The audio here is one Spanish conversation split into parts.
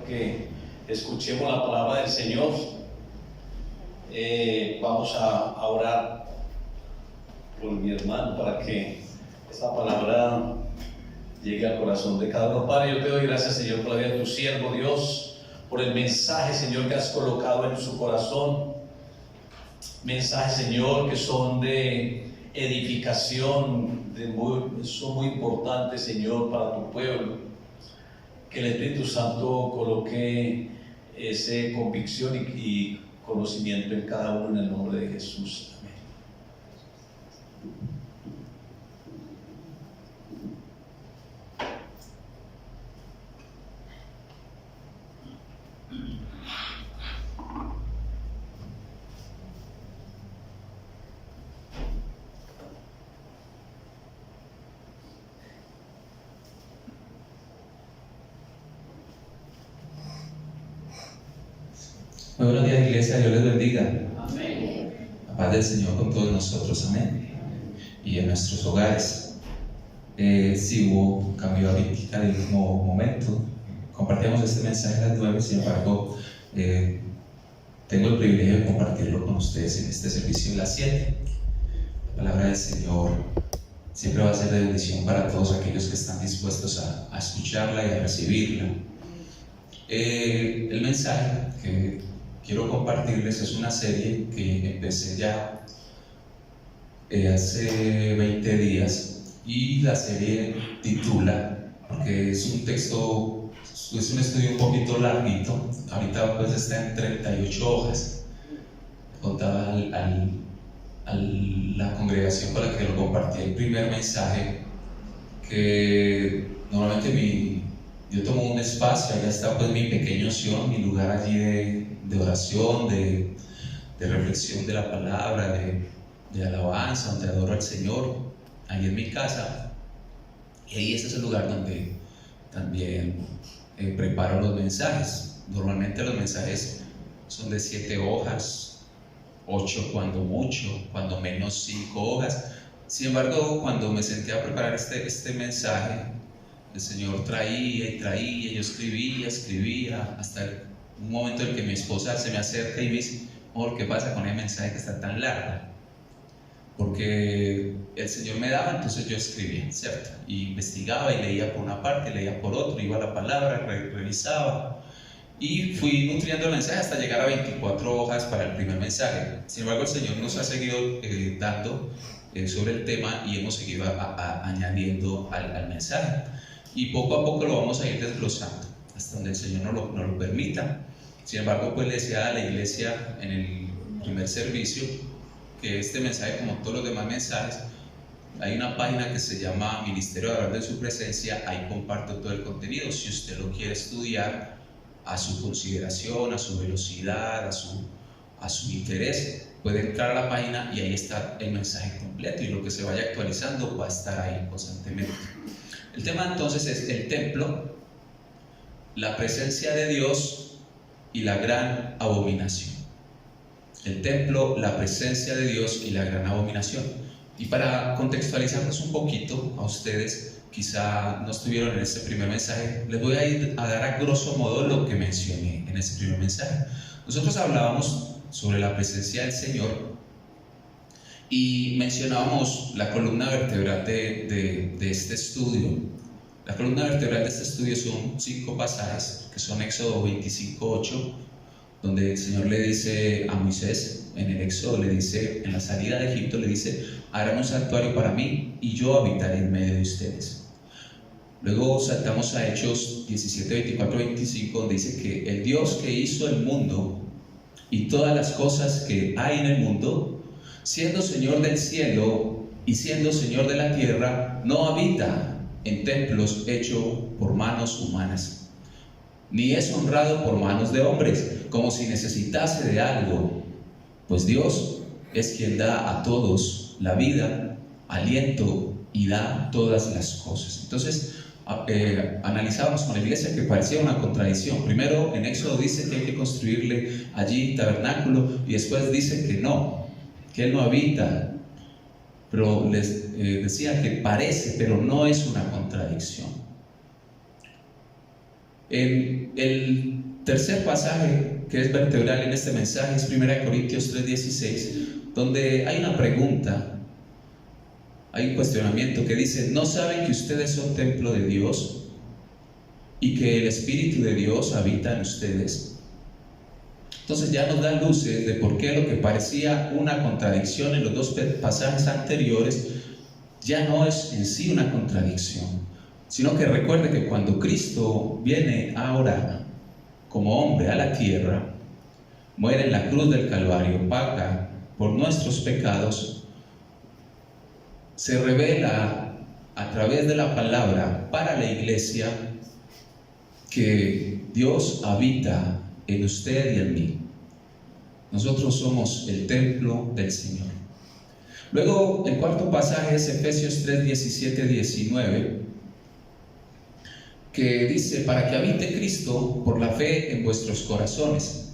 que escuchemos la palabra del Señor. Vamos a orar por mi hermano para que esta palabra llegue al corazón de cada uno. Padre, yo te doy gracias, Señor, por la vida de tu siervo, Dios, por el mensaje, Señor, que has colocado en su corazón. Mensajes, Señor, que son de edificación, son muy importantes, Señor, para tu pueblo. Que el Espíritu Santo coloque esa convicción y conocimiento en cada uno, en el nombre de Jesús. Amén. Muy buenos días, iglesia, Dios les bendiga. Amén. La paz del Señor con todos nosotros, amén. Y en nuestros hogares. Sí hubo un cambio ahorita de último momento. Compartíamos este mensaje a las 9, sin embargo, tengo el privilegio de compartirlo con ustedes en este servicio a las 7. La palabra del Señor siempre va a ser de bendición para todos aquellos que están dispuestos a escucharla y a recibirla. El mensaje que quiero compartirles es una serie que empecé ya hace 20 días y la serie titula, porque es un texto, es un estudio un poquito larguito, ahorita pues está en 38 hojas. Contaba a la congregación con la que lo compartí el primer mensaje que normalmente yo tomo un espacio, allá está pues mi pequeña opción, mi lugar allí de oración, de reflexión de la palabra, de alabanza, donde adoro al Señor, ahí en mi casa. Y ahí ese es el lugar donde también preparo los mensajes. Normalmente los mensajes son de 7 hojas, 8 cuando mucho, cuando menos 5 hojas. Sin embargo, cuando me senté a preparar este mensaje, el Señor traía y traía, yo escribía, hasta un momento en que mi esposa se me acerca y me dice: amor, ¿qué pasa con el mensaje que está tan largo? Porque el Señor me daba, entonces yo escribía, ¿cierto? Y investigaba y leía por una parte, leía por otra, iba a la palabra, revisaba y fui nutriendo el mensaje hasta llegar a 24 hojas para el primer mensaje. Sin embargo, el Señor nos ha seguido dando sobre el tema y hemos seguido añadiendo al mensaje. Y poco a poco lo vamos a ir desglosando hasta donde el Señor nos lo permita. Sin embargo, pues le decía a la iglesia en el primer servicio que este mensaje, como todos los demás mensajes, hay una página que se llama Ministerio de Adorar de Su Presencia. Ahí comparto todo el contenido. Si usted lo quiere estudiar a su consideración, a su velocidad, a su interés, puede entrar a la página y ahí está el mensaje completo, y lo que se vaya actualizando va a estar ahí constantemente. El tema entonces es el templo, la presencia de Dios y la gran abominación. El templo, la presencia de Dios y la gran abominación. Y para contextualizarnos un poquito a ustedes, quizá no estuvieron en este primer mensaje, les voy a ir a dar a grosso modo lo que mencioné en ese primer mensaje. Nosotros hablábamos sobre la presencia del Señor y mencionábamos la columna vertebral de este estudio. La columna vertebral de este estudio son 5 pasajes, que son Éxodo 25:8, donde el Señor le dice a Moisés, en el Éxodo le dice, en la salida de Egipto le dice: harán un santuario para mí y yo habitaré en medio de ustedes. Luego saltamos a Hechos 17:24-25, donde dice que el Dios que hizo el mundo y todas las cosas que hay en el mundo, siendo Señor del cielo y siendo Señor de la tierra, no habita en templos hechos por manos humanas, ni es honrado por manos de hombres, como si necesitase de algo, pues Dios es quien da a todos la vida, aliento y da todas las cosas. Entonces, analizábamos con la iglesia que parecía una contradicción. Primero, en Éxodo dice que hay que construirle allí tabernáculo, y después dice que no, que Él no habita. Pero les decía que parece, pero no es una contradicción. El tercer pasaje que es vertebral en este mensaje es 1 Corintios 3:16, donde hay una pregunta, hay un cuestionamiento que dice: ¿no saben que ustedes son templo de Dios y que el Espíritu de Dios habita en ustedes? Entonces ya nos da luces de por qué lo que parecía una contradicción en los dos pasajes anteriores ya no es en sí una contradicción, sino que recuerde que cuando Cristo viene ahora como hombre a la tierra, muere en la cruz del Calvario, paga por nuestros pecados, se revela a través de la palabra para la iglesia que Dios habita en usted y en mí. Nosotros somos el templo del Señor. Luego el cuarto pasaje es Efesios 3:17-19, que dice: para que habite Cristo por la fe en vuestros corazones,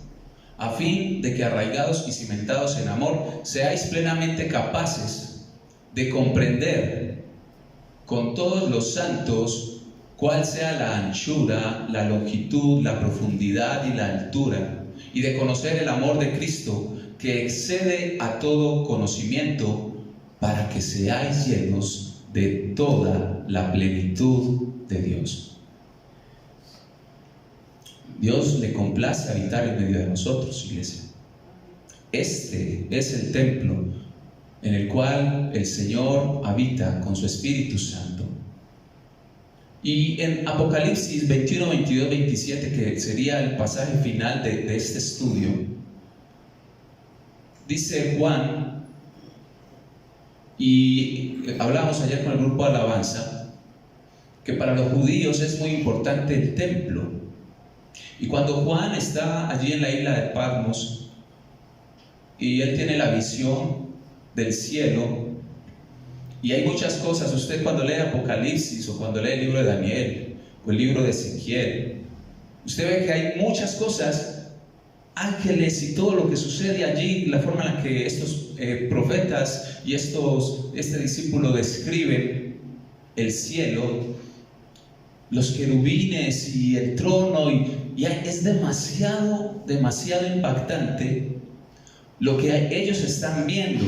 a fin de que arraigados y cimentados en amor, seáis plenamente capaces de comprender con todos los santos cuál sea la anchura, la longitud, la profundidad y la altura, y de conocer el amor de Cristo, que excede a todo conocimiento, para que seáis llenos de toda la plenitud de Dios. Dios le complace habitar en medio de nosotros, iglesia. Este es el templo en el cual el Señor habita con su Espíritu Santo. Y en Apocalipsis 21, 22, 27, que sería el pasaje final de este estudio, dice Juan, y hablamos ayer con el grupo de alabanza, que para los judíos es muy importante el templo. Y cuando Juan está allí en la isla de Patmos y él tiene la visión del cielo, y hay muchas cosas, usted cuando lee Apocalipsis o cuando lee el libro de Daniel o el libro de Ezequiel, usted ve que hay muchas cosas, ángeles y todo lo que sucede allí, la forma en la que estos profetas y este discípulo describen el cielo, los querubines y el trono, y es demasiado impactante lo que ellos están viendo.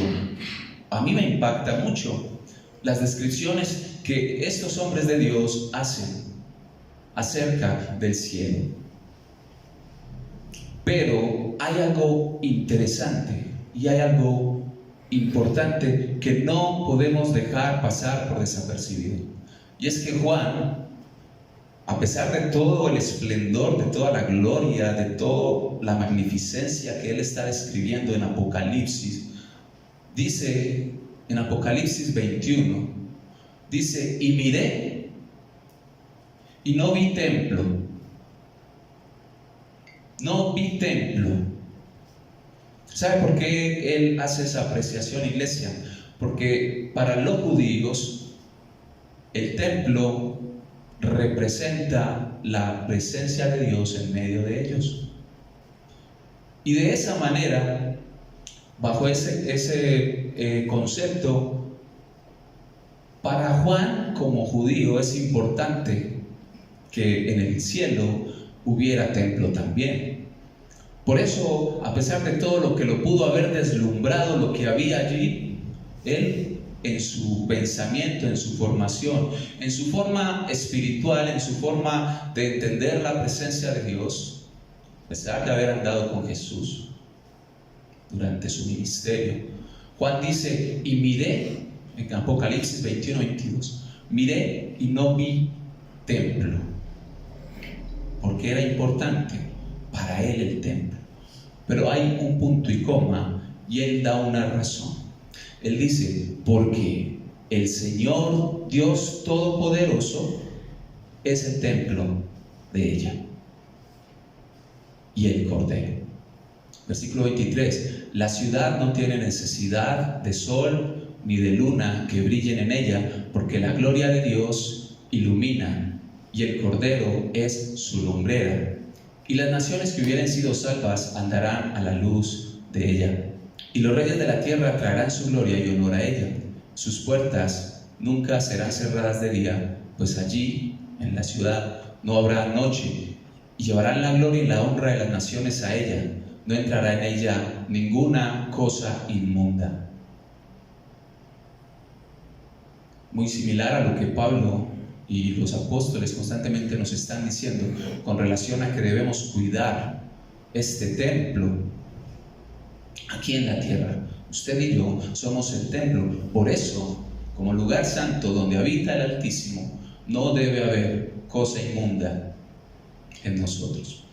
A mí me impacta mucho las descripciones que estos hombres de Dios hacen acerca del cielo. Pero hay algo interesante y hay algo importante que no podemos dejar pasar por desapercibido. Y es que Juan, a pesar de todo el esplendor, de toda la gloria, de toda la magnificencia que él está describiendo en Apocalipsis, dice en Apocalipsis 21, dice: y miré y no vi templo. No vi templo. ¿Sabe por qué él hace esa apreciación, iglesia? Porque para los judíos el templo representa la presencia de Dios en medio de ellos. Y de esa manera, bajo ese concepto, para Juan como judío es importante que en el cielo hubiera templo también. Por eso, a pesar de todo lo que lo pudo haber deslumbrado, lo que había allí, él, en su pensamiento, en su formación, en su forma espiritual, en su forma de entender la presencia de Dios, a pesar de haber andado con Jesús durante su ministerio, Juan dice: y miré, en Apocalipsis 21, 22, miré y no vi templo, porque era importante para él el templo. Pero hay un punto y coma, y él da una razón. Él dice: porque el Señor Dios Todopoderoso es el templo de ella y el Cordero. Versículo 23: la ciudad no tiene necesidad de sol ni de luna que brillen en ella, porque la gloria de Dios ilumina y el Cordero es su lumbrera. Y las naciones que hubieren sido salvas andarán a la luz de ella. Y los reyes de la tierra traerán su gloria y honor a ella. Sus puertas nunca serán cerradas de día, pues allí, en la ciudad, no habrá noche. y llevarán la gloria y la honra de las naciones a ella. No entrará en ella ninguna cosa inmunda. Muy similar a lo que Pablo y los apóstoles constantemente nos están diciendo con relación a que debemos cuidar este templo aquí en la tierra. Usted y yo somos el templo. Por eso, como lugar santo donde habita el Altísimo, no debe haber cosa inmunda en nosotros.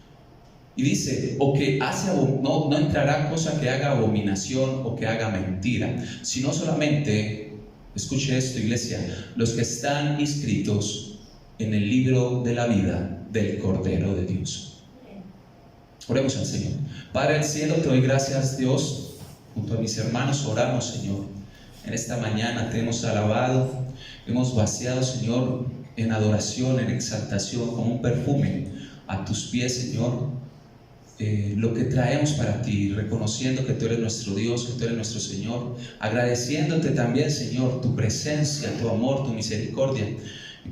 Y dice, o que no entrará cosa que haga abominación o que haga mentira, sino solamente, escuche esto, iglesia, los que están inscritos en el libro de la vida del Cordero de Dios. Oremos al Señor. Padre del cielo, te doy gracias, Dios. Junto a mis hermanos oramos, Señor. En esta mañana te hemos alabado, hemos vaciado, Señor, en adoración, en exaltación, como un perfume a tus pies, Señor, lo que traemos para ti, reconociendo que tú eres nuestro Dios, que tú eres nuestro Señor, agradeciéndote también, Señor, tu presencia, tu amor, tu misericordia,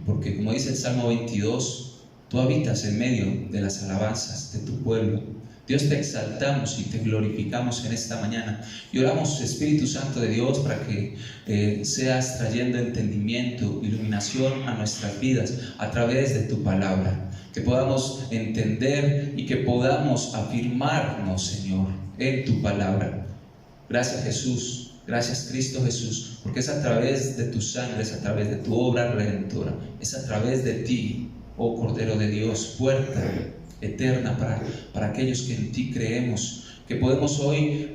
porque como dice el Salmo 22, tú habitas en medio de las alabanzas de tu pueblo. Dios, te exaltamos y te glorificamos en esta mañana y oramos, Espíritu Santo de Dios, para que seas trayendo entendimiento, iluminación a nuestras vidas a través de tu palabra, que podamos entender y que podamos afirmarnos, Señor, en tu palabra. Gracias, Jesús, gracias, Cristo Jesús, porque es a través de tu sangre, es a través de tu obra redentora, es a través de ti, oh Cordero de Dios, puerta eterna para aquellos que en ti creemos, que podemos hoy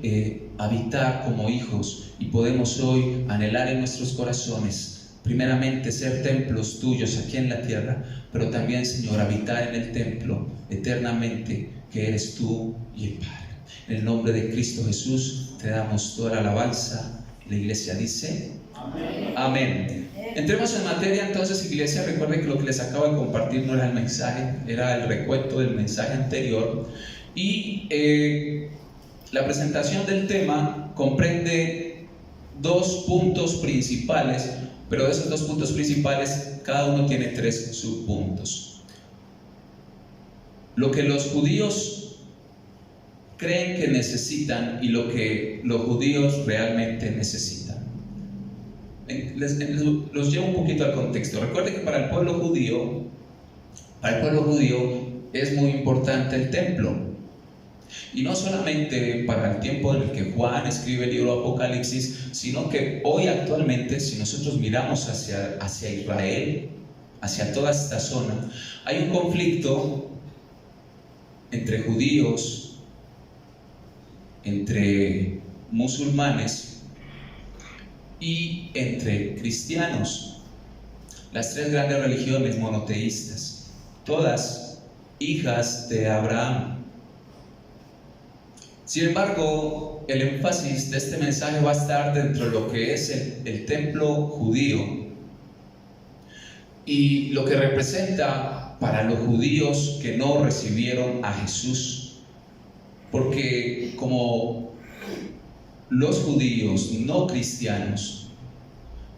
habitar como hijos y podemos hoy anhelar en nuestros corazones, primeramente ser templos tuyos aquí en la tierra, pero también, Señor, habitar en el templo eternamente que eres tú y el Padre. En el nombre de Cristo Jesús te damos toda la alabanza. La iglesia dice amén. Amén. Entremos en materia entonces, iglesia. Recuerden que lo que les acabo de compartir no era el mensaje, era el recuento del mensaje anterior. Y la presentación del tema comprende dos puntos principales, pero de esos dos puntos principales, cada uno tiene tres subpuntos. Lo que los judíos creen que necesitan y lo que los judíos realmente necesitan. Los llevo un poquito al contexto. Recuerden que para el pueblo judío es muy importante el templo. Y no solamente para el tiempo en el que Juan escribe el libro Apocalipsis, sino que hoy actualmente, si nosotros miramos hacia Israel, hacia toda esta zona, hay un conflicto entre judíos, entre musulmanes y entre cristianos, las tres grandes religiones monoteístas, todas hijas de Abraham. Sin embargo, el énfasis de este mensaje va a estar dentro de lo que es el templo judío y lo que representa para los judíos que no recibieron a Jesús, porque como los judíos no cristianos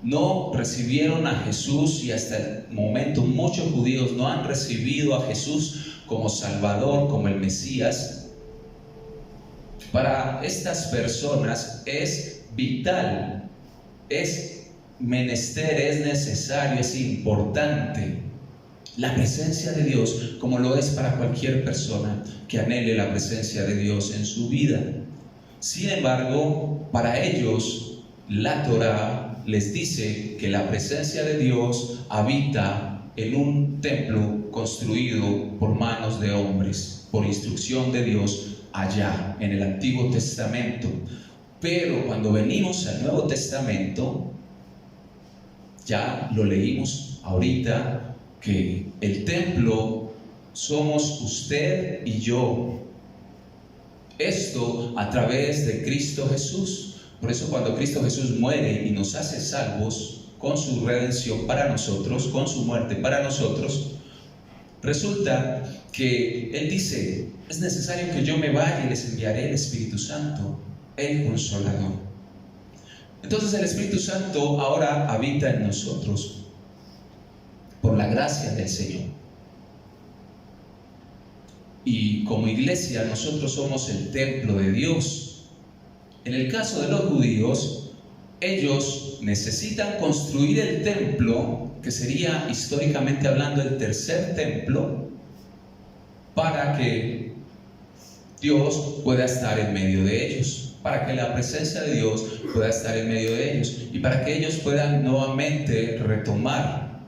no recibieron a Jesús, y hasta el momento muchos judíos no han recibido a Jesús como Salvador, como el Mesías, para estas personas es vital, es menester, es necesario, es importante la presencia de Dios, como lo es para cualquier persona que anhele la presencia de Dios en su vida. Sin embargo, para ellos la Torá les dice que la presencia de Dios habita en un templo construido por manos de hombres, por instrucción de Dios allá en el Antiguo Testamento. Pero cuando venimos al Nuevo Testamento, ya lo leímos ahorita, que el templo somos usted y yo. Esto a través de Cristo Jesús. Por eso cuando Cristo Jesús muere y nos hace salvos con su redención para nosotros, con su muerte para nosotros, resulta que Él dice: es necesario que yo me vaya y les enviaré el Espíritu Santo, el Consolador. Entonces el Espíritu Santo ahora habita en nosotros por la gracia del Señor. y como iglesia nosotros somos el templo de Dios. En el caso de los judíos, ellos necesitan construir el templo, que sería históricamente hablando el tercer templo, para que Dios pueda estar en medio de ellos, para que la presencia de Dios pueda estar en medio de ellos y para que ellos puedan nuevamente retomar,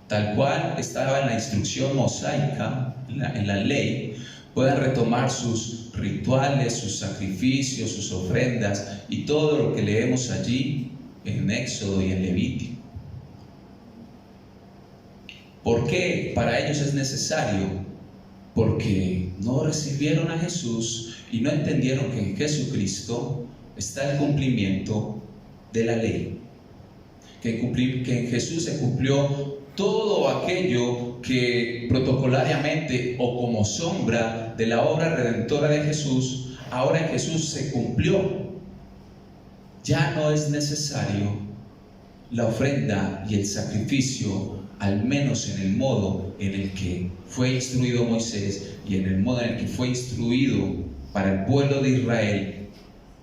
tal cual estaba en la instrucción mosaica, en la ley, puedan retomar sus rituales, sus sacrificios, sus ofrendas y todo lo que leemos allí en Éxodo y en Levítico. ¿Por qué para ellos es necesario? Porque no recibieron a Jesús y no entendieron que en Jesucristo está el cumplimiento de la ley, que en Jesús se cumplió todo aquello que protocolariamente o como sombra de la obra redentora de Jesús, ahora en Jesús se cumplió. Ya no es necesario la ofrenda y el sacrificio, al menos en el modo en el que fue instruido Moisés y en el modo en el que fue instruido para el pueblo de Israel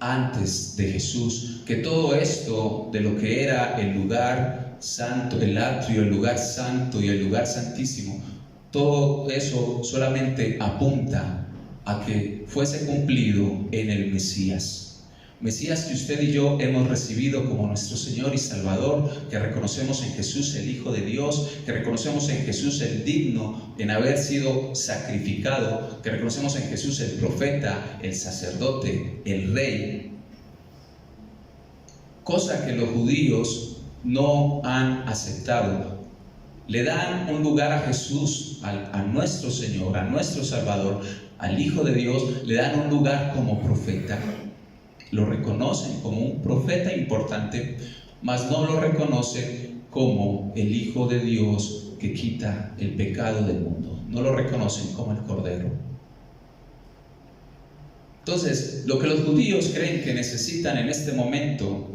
antes de Jesús, que todo esto de lo que era el lugar santo, el atrio, el lugar santo y el lugar santísimo, todo eso solamente apunta a que fuese cumplido en el Mesías. Mesías que usted y yo hemos recibido como nuestro Señor y Salvador, que reconocemos en Jesús el Hijo de Dios, que reconocemos en Jesús el digno en haber sido sacrificado, que reconocemos en Jesús el profeta, el sacerdote, el rey, cosa que los judíos no han aceptado. Le dan un lugar a Jesús, a nuestro Señor, a nuestro Salvador, al Hijo de Dios, le dan un lugar como profeta. Lo reconocen como un profeta importante, mas no lo reconocen como el Hijo de Dios que quita el pecado del mundo. No lo reconocen como el Cordero. Entonces, lo que los judíos creen que necesitan en este momento,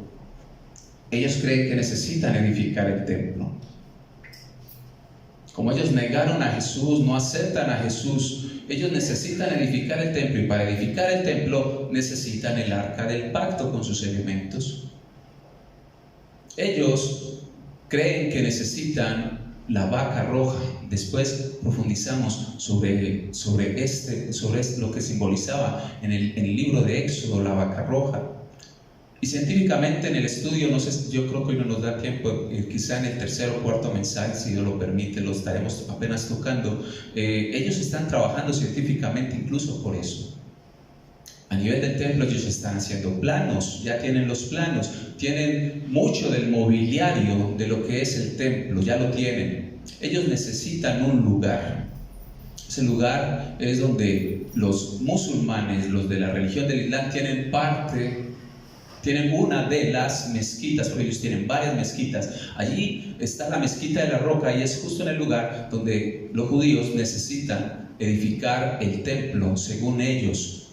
ellos creen que necesitan edificar el templo. Como ellos negaron a Jesús, no aceptan a Jesús, ellos necesitan edificar el templo, y para edificar el templo necesitan el arca del pacto con sus elementos. Ellos creen que necesitan la vaca roja. Después profundizamos sobre lo que simbolizaba en el libro de Éxodo la vaca roja. Y científicamente en el estudio, no sé, yo creo que hoy no nos da tiempo, quizá en el tercer o cuarto mensaje, si Dios lo permite, lo estaremos apenas tocando. Ellos están trabajando científicamente incluso por eso. A nivel del templo ellos están haciendo planos, ya tienen los planos, tienen mucho del mobiliario de lo que es el templo, ya lo tienen. Ellos necesitan un lugar. Ese lugar es donde los musulmanes, los de la religión del Islam, tienen una de las mezquitas, porque ellos tienen varias mezquitas. Allí está la mezquita de la roca y es justo en el lugar donde los judíos necesitan edificar el templo según ellos.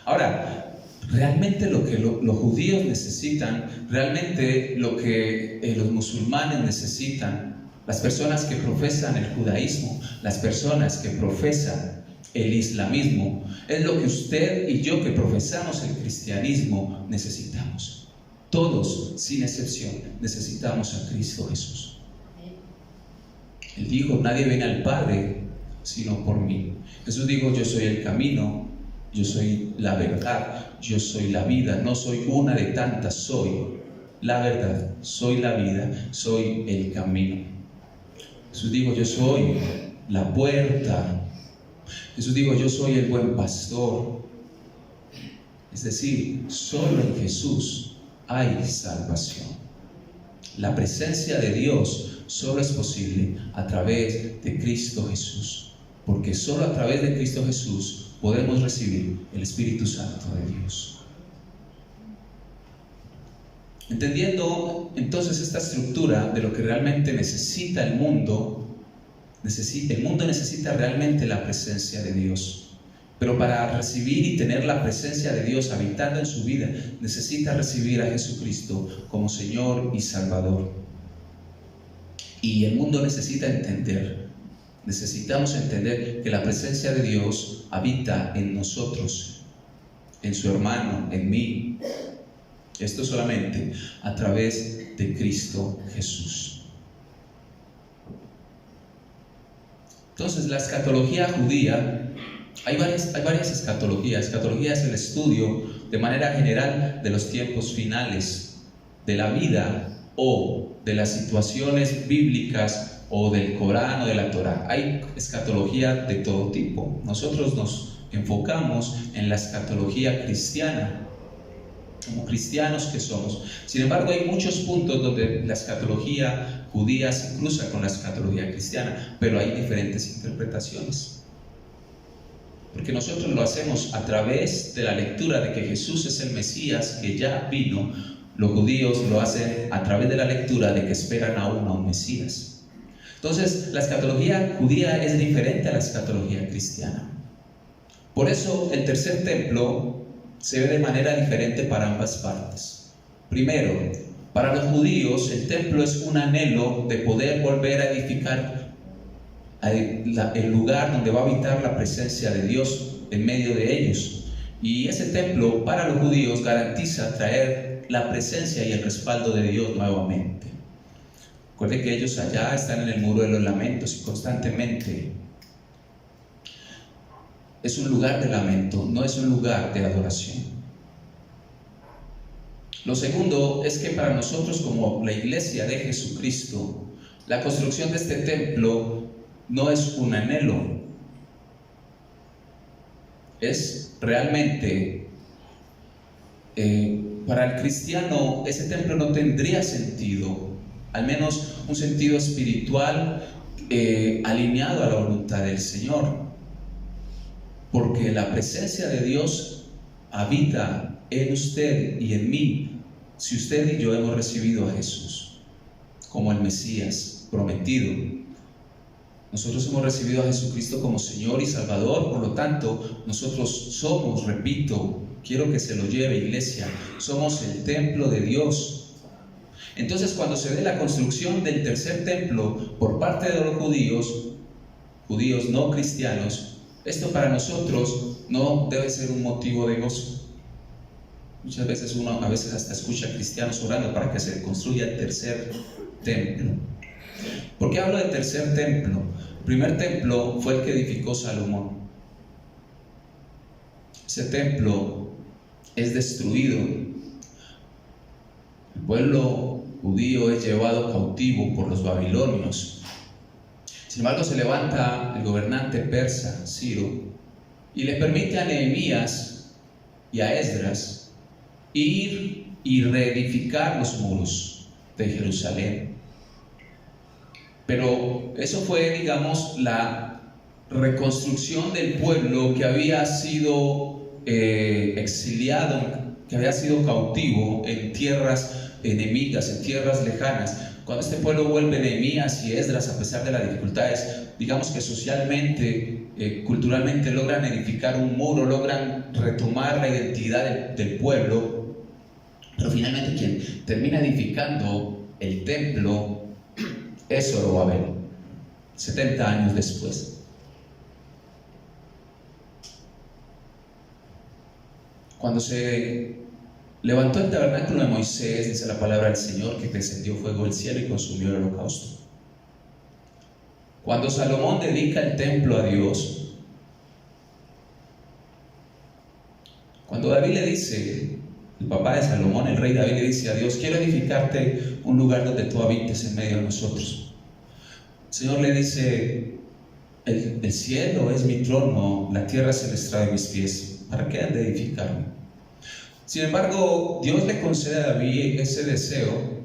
Ahora, realmente lo que los judíos necesitan, realmente lo que los musulmanes necesitan, las personas que profesan el judaísmo, las personas que profesan el islamismo, es lo que usted y yo que profesamos el cristianismo necesitamos. Todos, sin excepción, necesitamos a Cristo Jesús. Él dijo: nadie viene al Padre sino por mí. Jesús dijo: yo soy el camino, yo soy la verdad, yo soy la vida. No soy una de tantas, soy la verdad, soy la vida, soy el camino. Jesús dijo: yo soy la puerta. Jesús dijo: yo soy el buen pastor. Es decir, solo en Jesús hay salvación. La presencia de Dios solo es posible a través de Cristo Jesús, porque solo a través de Cristo Jesús podemos recibir el Espíritu Santo de Dios. Entendiendo entonces esta estructura de lo que realmente necesita el mundo, el mundo necesita realmente la presencia de Dios. Pero para recibir y tener la presencia de Dios habitando en su vida, necesita recibir a Jesucristo como Señor y Salvador. Y el mundo necesita entender Necesitamos entender que la presencia de Dios habita en nosotros, en su hermano, en mí. Esto solamente a través de Cristo Jesús. Entonces, la escatología judía, hay varias escatologías. Escatología es el estudio de manera general de los tiempos finales, de la vida o de las situaciones bíblicas o del Corán o de la Torá. Hay escatología de todo tipo. Nosotros nos enfocamos en la escatología cristiana, como cristianos que somos. Sin embargo, hay muchos puntos donde la escatología judía se cruza con la escatología cristiana, pero hay diferentes interpretaciones. Porque nosotros lo hacemos a través de la lectura de que Jesús es el Mesías que ya vino. Los judíos lo hacen a través de la lectura de que esperan aún a un Mesías. Entonces, la escatología judía es diferente a la escatología cristiana. Por eso, el tercer templo se ve de manera diferente para ambas partes. Primero, para los judíos, el templo es un anhelo de poder volver a edificar el lugar donde va a habitar la presencia de Dios en medio de ellos. Y ese templo, para los judíos, garantiza traer la presencia y el respaldo de Dios nuevamente. Recuerden que ellos allá están en el muro de los lamentos y constantemente es un lugar de lamento, no es un lugar de adoración. Lo segundo es que para nosotros, como la iglesia de Jesucristo, la construcción de este templo no es un anhelo, es realmente para el cristiano ese templo no tendría sentido, al menos un sentido espiritual alineado a la voluntad del Señor, porque la presencia de Dios habita en usted y en mí si usted y yo hemos recibido a Jesús como el Mesías prometido. Nosotros hemos recibido a Jesucristo como Señor y Salvador, por lo tanto nosotros somos, repito, quiero que se lo lleve, iglesia, somos el templo de Dios. Entonces, cuando se ve la construcción del tercer templo por parte de los judíos no cristianos, esto para nosotros no debe ser un motivo de gozo. Muchas veces uno a veces hasta escucha a cristianos orando para que se construya el tercer templo. ¿Por qué hablo del tercer templo? El primer templo fue el que edificó Salomón. Ese templo es destruido. El pueblo judío es llevado cautivo por los babilonios. Sin embargo, se levanta el gobernante persa, Ciro, y le permite a Nehemías y a Esdras ir y reedificar los muros de Jerusalén. Pero eso fue, digamos, la reconstrucción del pueblo que había sido exiliado, que había sido cautivo en tierras enemigas, en tierras lejanas. Cuando este pueblo vuelve, Nehemías y Esdras, a pesar de las dificultades, digamos que socialmente, culturalmente logran edificar un muro, logran retomar la identidad del pueblo, pero finalmente quien termina edificando el templo es Zorobabel, 70 años después. Cuando se levantó el tabernáculo de Moisés, dice la palabra del Señor, que descendió fuego del cielo y consumió el holocausto. Cuando Salomón dedica el templo a Dios, cuando David le dice, el papá de Salomón, el rey David, le dice a Dios: quiero edificarte un lugar donde tú habites en medio de nosotros. El Señor le dice: el cielo es mi trono, la tierra es el estrado de mis pies, ¿para qué han de edificarme? Sin embargo, Dios le concede a David ese deseo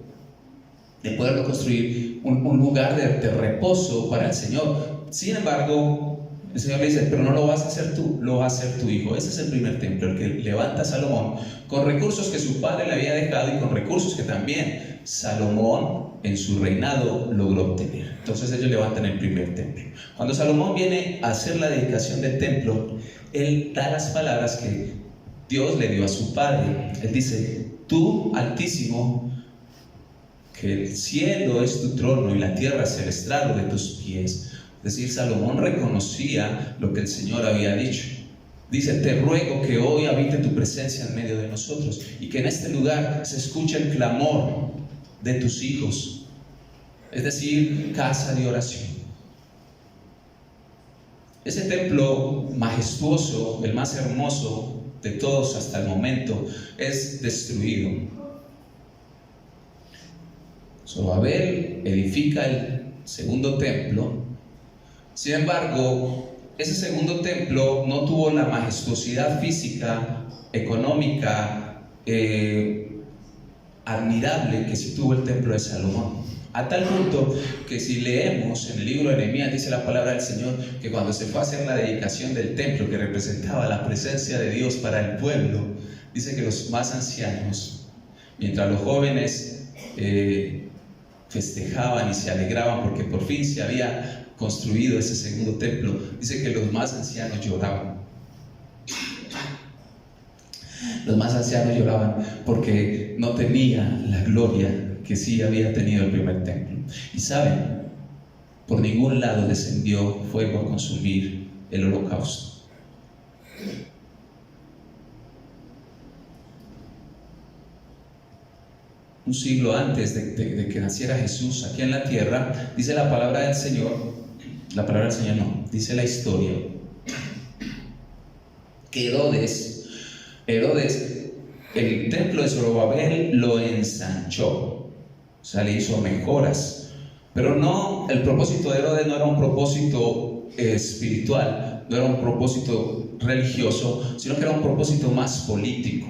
de poder construir un lugar de reposo para el Señor. Sin embargo, el Señor le dice: pero no lo vas a hacer tú, lo va a hacer tu hijo. Ese es el primer templo, el que levanta Salomón, con recursos que su padre le había dejado y con recursos que también Salomón en su reinado logró obtener. Entonces ellos levantan el primer templo. Cuando Salomón viene a hacer la dedicación del templo, él da las palabras que Dios le dio a su padre. Él dice: tú, Altísimo, que el cielo es tu trono y la tierra es el estrado de tus pies, Es decir, Salomón reconocía lo que el Señor había dicho. Dice: te ruego que hoy habite tu presencia en medio de nosotros y que en este lugar se escuche el clamor de tus hijos, es decir, casa de oración. Ese templo majestuoso, el más hermoso de todos hasta el momento, es destruido. Zorobabel edifica el segundo templo. Sin embargo, ese segundo templo no tuvo la majestuosidad física, económica, admirable que sí tuvo el templo de Salomón. A tal punto que si leemos en el libro de Nehemías, dice la palabra del Señor que cuando se fue a hacer la dedicación del templo, que representaba la presencia de Dios para el pueblo, dice que los más ancianos, mientras los jóvenes festejaban y se alegraban porque por fin se había construido ese segundo templo, dice que los más ancianos lloraban. Los más ancianos lloraban porque no tenía la gloria que sí había tenido el primer templo. Y saben, por ningún lado descendió fuego a consumir el holocausto. Un siglo antes de que naciera Jesús aquí en la tierra, dice la palabra del Señor, la palabra del Señor no, dice la historia, que Herodes, el templo de Zorobabel lo ensanchó, o sea, le hizo mejoras, pero no, el propósito de Herodes no era un propósito espiritual, no era un propósito religioso, sino que era un propósito más político.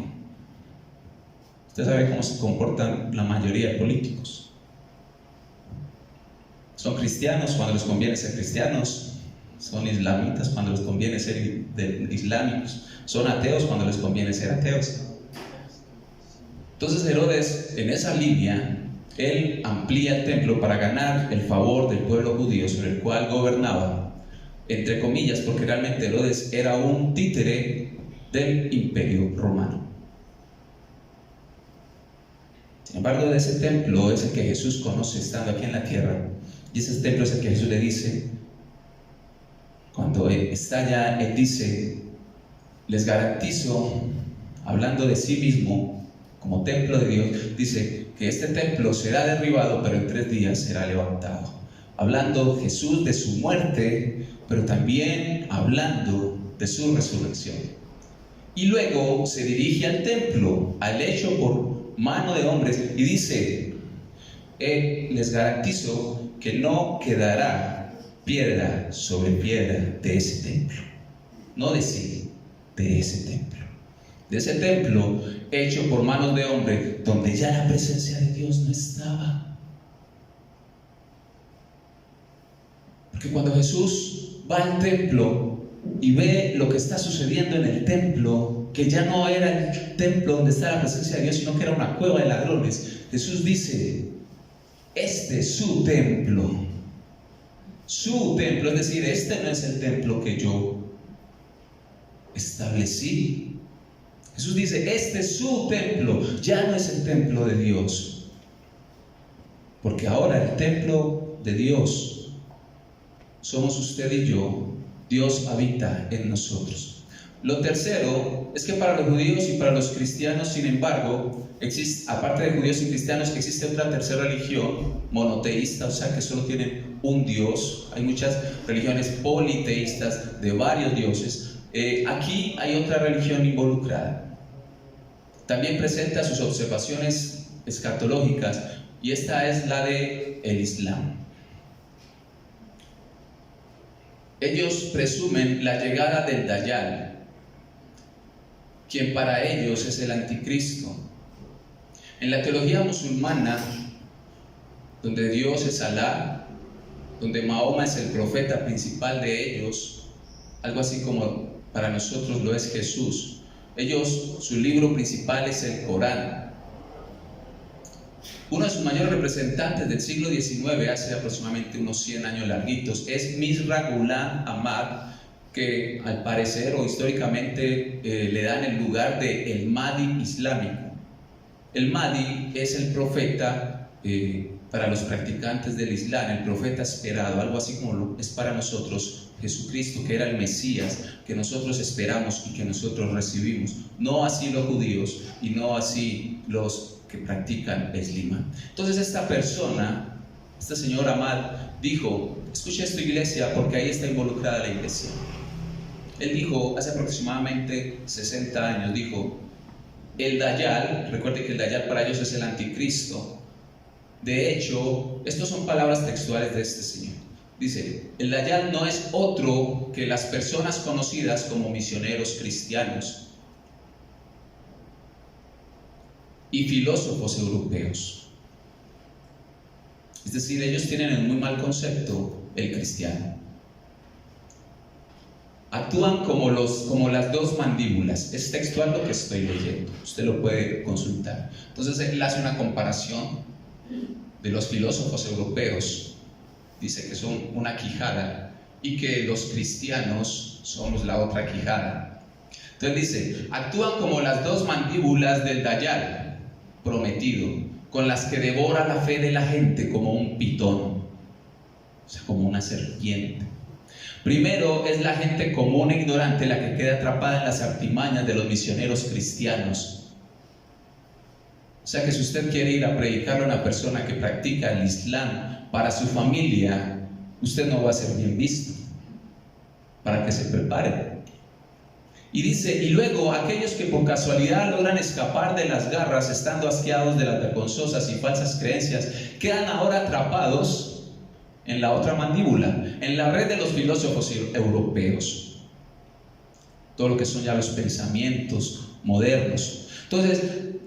Usted sabe cómo se comportan la mayoría de políticos. Son cristianos cuando les conviene ser cristianos, son islamitas cuando les conviene ser islámicos, son ateos cuando les conviene ser ateos. Entonces Herodes, en esa línea, él amplía el templo para ganar el favor del pueblo judío sobre el cual gobernaba, entre comillas, porque realmente Herodes era un títere del imperio romano. Sin embargo, de ese templo es el que Jesús conoce estando aquí en la tierra, y ese templo es el que Jesús le dice, cuando está allá, él dice: les garantizo, hablando de sí mismo como templo de Dios, dice que este templo será derribado, pero en 3 días será levantado. Hablando Jesús de su muerte, pero también hablando de su resurrección. Y luego se dirige al templo, al hecho por mano de hombres, y dice: les garantizo que no quedará piedra sobre piedra de ese templo. No de sí, de ese templo. De ese templo hecho por manos de hombre, donde ya la presencia de Dios no estaba. Porque cuando Jesús va al templo y ve lo que está sucediendo en el templo, que ya no era el templo donde está la presencia de Dios, sino que era una cueva de ladrones, Jesús dice: este es su templo. Su templo, es decir, este no es el templo que yo establecí. Jesús dice: este es su templo, ya no es el templo de Dios. Porque ahora el templo de Dios somos usted y yo. Dios habita en nosotros. Lo tercero es que para los judíos y para los cristianos, sin embargo, aparte de judíos y cristianos, existe otra tercera religión monoteísta, o sea que solo tienen un Dios. Hay muchas religiones politeístas de varios dioses. Aquí hay otra religión involucrada. También presenta sus observaciones escatológicas, y esta es la de el Islam. Ellos presumen la llegada del Dayjal, quien para ellos es el anticristo. En la teología musulmana, donde Dios es Alá, donde Mahoma es el profeta principal de ellos, algo así como para nosotros lo es Jesús. Ellos, su libro principal es el Corán. Uno de sus mayores representantes del siglo XIX, hace aproximadamente unos 100 años larguitos, es Mirza Ghulam Ahmad, que al parecer o históricamente le dan el lugar de el Mahdi islámico. El Mahdi es el profeta para los practicantes del Islam, el profeta esperado, algo así como lo es para nosotros Jesucristo, que era el Mesías, que nosotros esperamos y que nosotros recibimos. No así los judíos y no así los que practican Eslima. Entonces esta persona, esta señora Ahmad, dijo, escucha esto, iglesia, porque ahí está involucrada la iglesia. Él dijo, hace aproximadamente 60 años, dijo, el Dayal, recuerde que el Dayal para ellos es el anticristo. De hecho, estas son palabras textuales de este señor. Dice, el Dayal no es otro que las personas conocidas como misioneros cristianos y filósofos europeos. Es decir, ellos tienen en muy mal concepto el cristiano. Actúan como las dos mandíbulas. Es textual lo que estoy leyendo. Usted lo puede consultar. Entonces él hace una comparación de los filósofos europeos. Dice que son una quijada y que los cristianos somos la otra quijada. Entonces dice, actúan como las dos mandíbulas del Dayal prometido, con las que devora la fe de la gente como un pitón, o sea, como una serpiente. Primero es la gente común e ignorante la que queda atrapada en las artimañas de los misioneros cristianos. O sea que si usted quiere ir a predicarle a una persona que practica el Islam para su familia, usted no va a ser bien visto, para que se prepare. Y dice, y luego aquellos que por casualidad logran escapar de las garras, estando asqueados de las vergonzosas y falsas creencias, quedan ahora atrapados en la otra mandíbula, en la red de los filósofos europeos. Todo lo que son ya los pensamientos modernos. Entonces,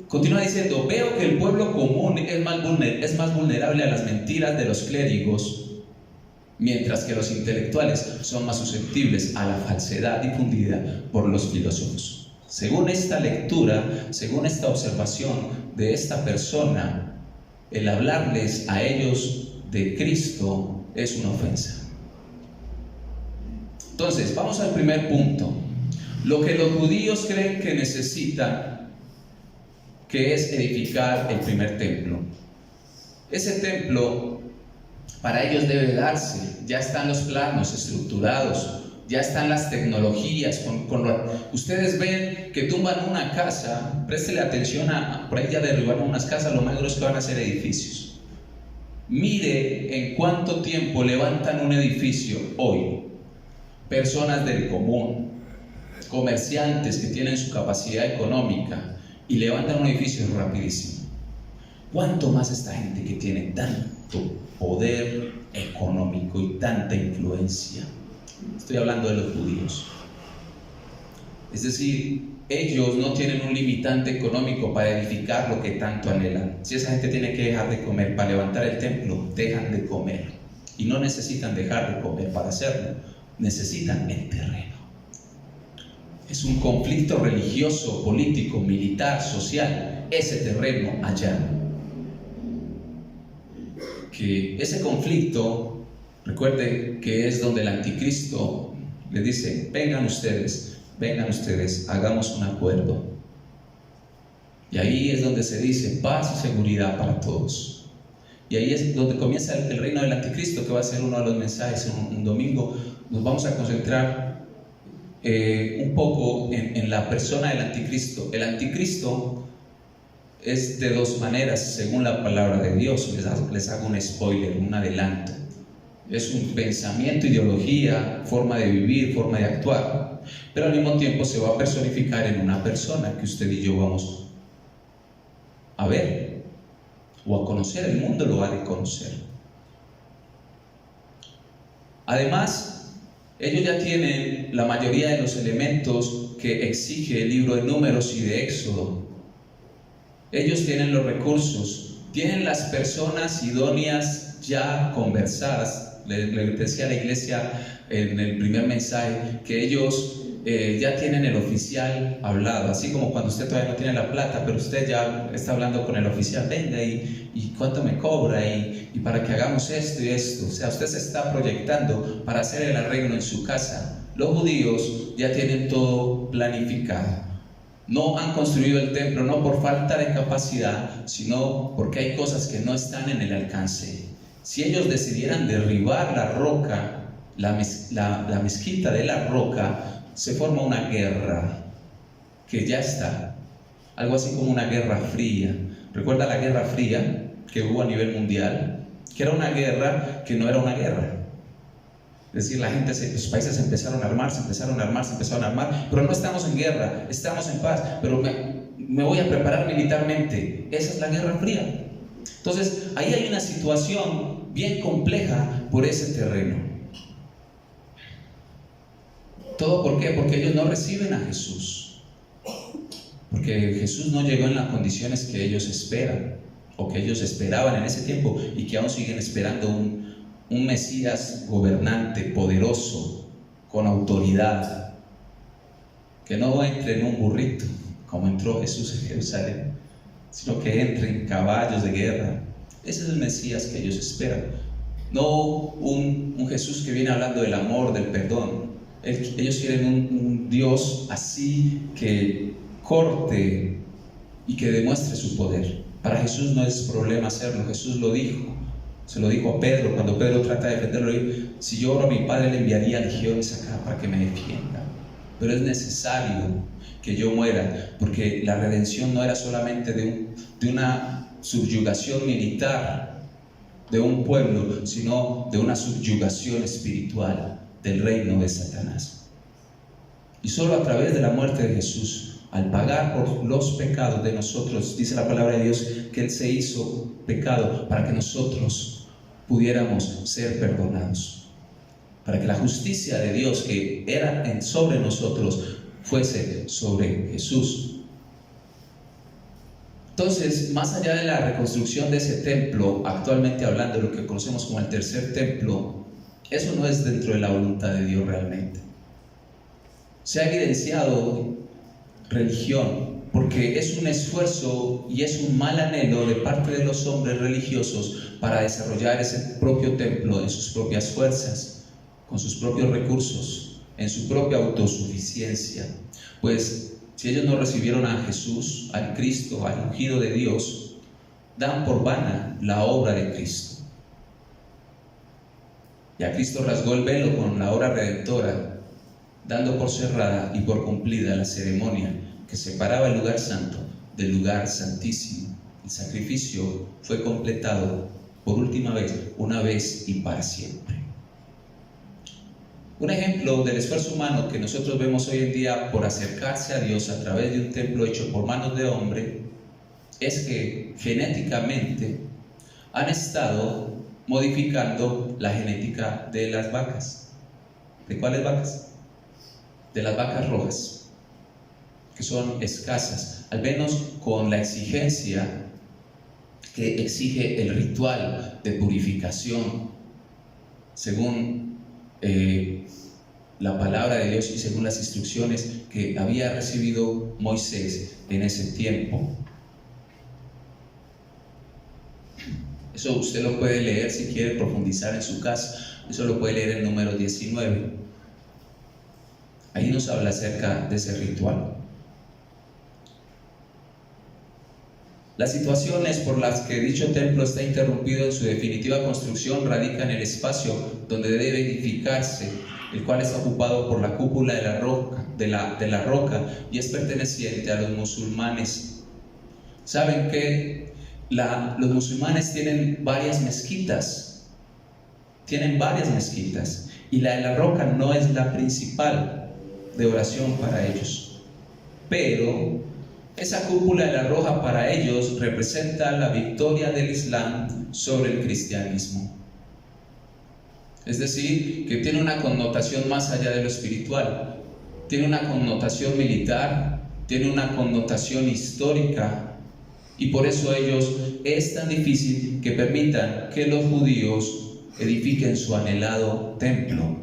continúa diciendo, veo que el pueblo común es más vulnerable a las mentiras de los clérigos, mientras que los intelectuales son más susceptibles a la falsedad difundida por los filósofos. Según esta lectura, según esta observación de esta persona, el hablarles a ellos de Cristo es una ofensa. Entonces, vamos al primer punto. Lo que los judíos creen que necesitan, que es edificar el primer templo. Ese templo para ellos debe darse, ya están los planos estructurados, ya están las tecnologías. Ustedes ven que tumban una casa, préstele atención por ahí ya derribaron unas casas, lo más seguro es que van a ser edificios. Mire en cuánto tiempo levantan un edificio hoy. Personas del común, comerciantes que tienen su capacidad económica y levantan un edificio rapidísimo. ¿Cuánto más esta gente que tiene tanto poder económico y tanta influencia? Estoy hablando de los judíos. Es decir, ellos no tienen un limitante económico para edificar lo que tanto anhelan. Si esa gente tiene que dejar de comer para levantar el templo, dejan de comer. Y no necesitan dejar de comer para hacerlo, necesitan el terreno. Es un conflicto religioso, político, militar, social, ese terreno allá. Que ese conflicto, recuerde que es donde el anticristo le dice, vengan ustedes, hagamos un acuerdo. Y ahí es donde se dice paz y seguridad para todos. Y ahí es donde comienza el reino del anticristo, que va a ser uno de los mensajes. Un domingo nos vamos a concentrar un poco en la persona del anticristo. El anticristo es de dos maneras, según la palabra de Dios. Les hago un spoiler, un adelanto. Es un pensamiento, ideología, forma de vivir, forma de actuar, pero al mismo tiempo se va a personificar en una persona que usted y yo vamos a ver o a conocer. El mundo lo ha de conocer. Además, ellos ya tienen la mayoría de los elementos que exige el libro de Números y de Éxodo. Ellos tienen los recursos, tienen las personas idóneas ya conversadas. Le decía a la iglesia en el primer mensaje que ellos ya tienen el oficial hablado, así como cuando usted todavía no tiene la plata, pero usted ya está hablando con el oficial, venga y cuánto me cobra y para que hagamos esto y esto. O sea, usted se está proyectando para hacer el arreglo en su casa. Los judíos ya tienen todo planificado. no han construido el templo, no por falta de capacidad, sino porque hay cosas que no están en el alcance. Si ellos decidieran derribar la roca, la mezquita de la roca, se forma una guerra que ya está, algo así como una guerra fría. ¿Recuerda la guerra fría que hubo a nivel mundial? Que era una guerra que no era una guerra. Es decir, los países empezaron a armar, se empezaron a armar, pero no estamos en guerra, estamos en paz, pero me voy a preparar militarmente. Esa es la Guerra Fría. Entonces, ahí hay una situación bien compleja por ese terreno. ¿Todo por qué? Porque ellos no reciben a Jesús. Porque Jesús no llegó en las condiciones que ellos esperan, o que ellos esperaban en ese tiempo, y que aún siguen esperando un Mesías gobernante, poderoso, con autoridad, que no entre en un burrito como entró Jesús en Jerusalén, sino que entre en caballos de guerra. Ese es el Mesías que ellos esperan, no un Jesús que viene hablando del amor, del perdón. Ellos quieren un Dios así, que corte y que demuestre su poder. Para Jesús no es problema hacerlo. Jesús lo dijo. Se lo dijo a Pedro, cuando Pedro trata de defenderlo, dijo: si yo oro a mi Padre, le enviaría legiones acá para que me defienda. Pero es necesario que yo muera, porque la redención no era solamente de una subyugación militar de un pueblo, sino de una subyugación espiritual del reino de Satanás. Y solo a través de la muerte de Jesús, al pagar por los pecados de nosotros, dice la palabra de Dios que Él se hizo pecado para que nosotros pudiéramos ser perdonados, para que la justicia de Dios que era sobre nosotros fuese sobre Jesús. Entonces, más allá de la reconstrucción de ese templo, actualmente hablando de lo que conocemos como el tercer templo, eso no es dentro de la voluntad de Dios realmente. Se ha evidenciado religión, porque es un esfuerzo y es un mal anhelo de parte de los hombres religiosos para desarrollar ese propio templo en sus propias fuerzas, con sus propios recursos, en su propia autosuficiencia. Pues si ellos no recibieron a Jesús, al Cristo, al ungido de Dios, dan por vana la obra de Cristo. Ya Cristo rasgó el velo con la obra redentora, dando por cerrada y por cumplida la ceremonia que separaba el lugar santo del lugar santísimo. El sacrificio fue completado por última vez, una vez y para siempre. Un ejemplo del esfuerzo humano que nosotros vemos hoy en día por acercarse a Dios a través de un templo hecho por manos de hombre es que genéticamente han estado modificando la genética de las vacas. ¿De cuáles vacas? De las vacas rojas, que son escasas, al menos con la exigencia que exige el ritual de purificación, según la palabra de Dios y según las instrucciones que había recibido Moisés en ese tiempo. Eso usted lo puede leer si quiere profundizar en su casa. Eso lo puede leer en Números 19. Ahí nos habla acerca de ese ritual. Las situaciones por las que dicho templo está interrumpido en su definitiva construcción radican en el espacio donde debe edificarse, el cual está ocupado por la cúpula de la roca y es perteneciente a los musulmanes. Saben que los musulmanes tienen varias mezquitas, y la de la roca no es la principal de oración para ellos, pero esa cúpula de la roca para ellos representa la victoria del Islam sobre el cristianismo. Es decir, que tiene una connotación más allá de lo espiritual, tiene una connotación militar, tiene una connotación histórica, y por eso ellos es tan difícil que permitan que los judíos edifiquen su anhelado templo.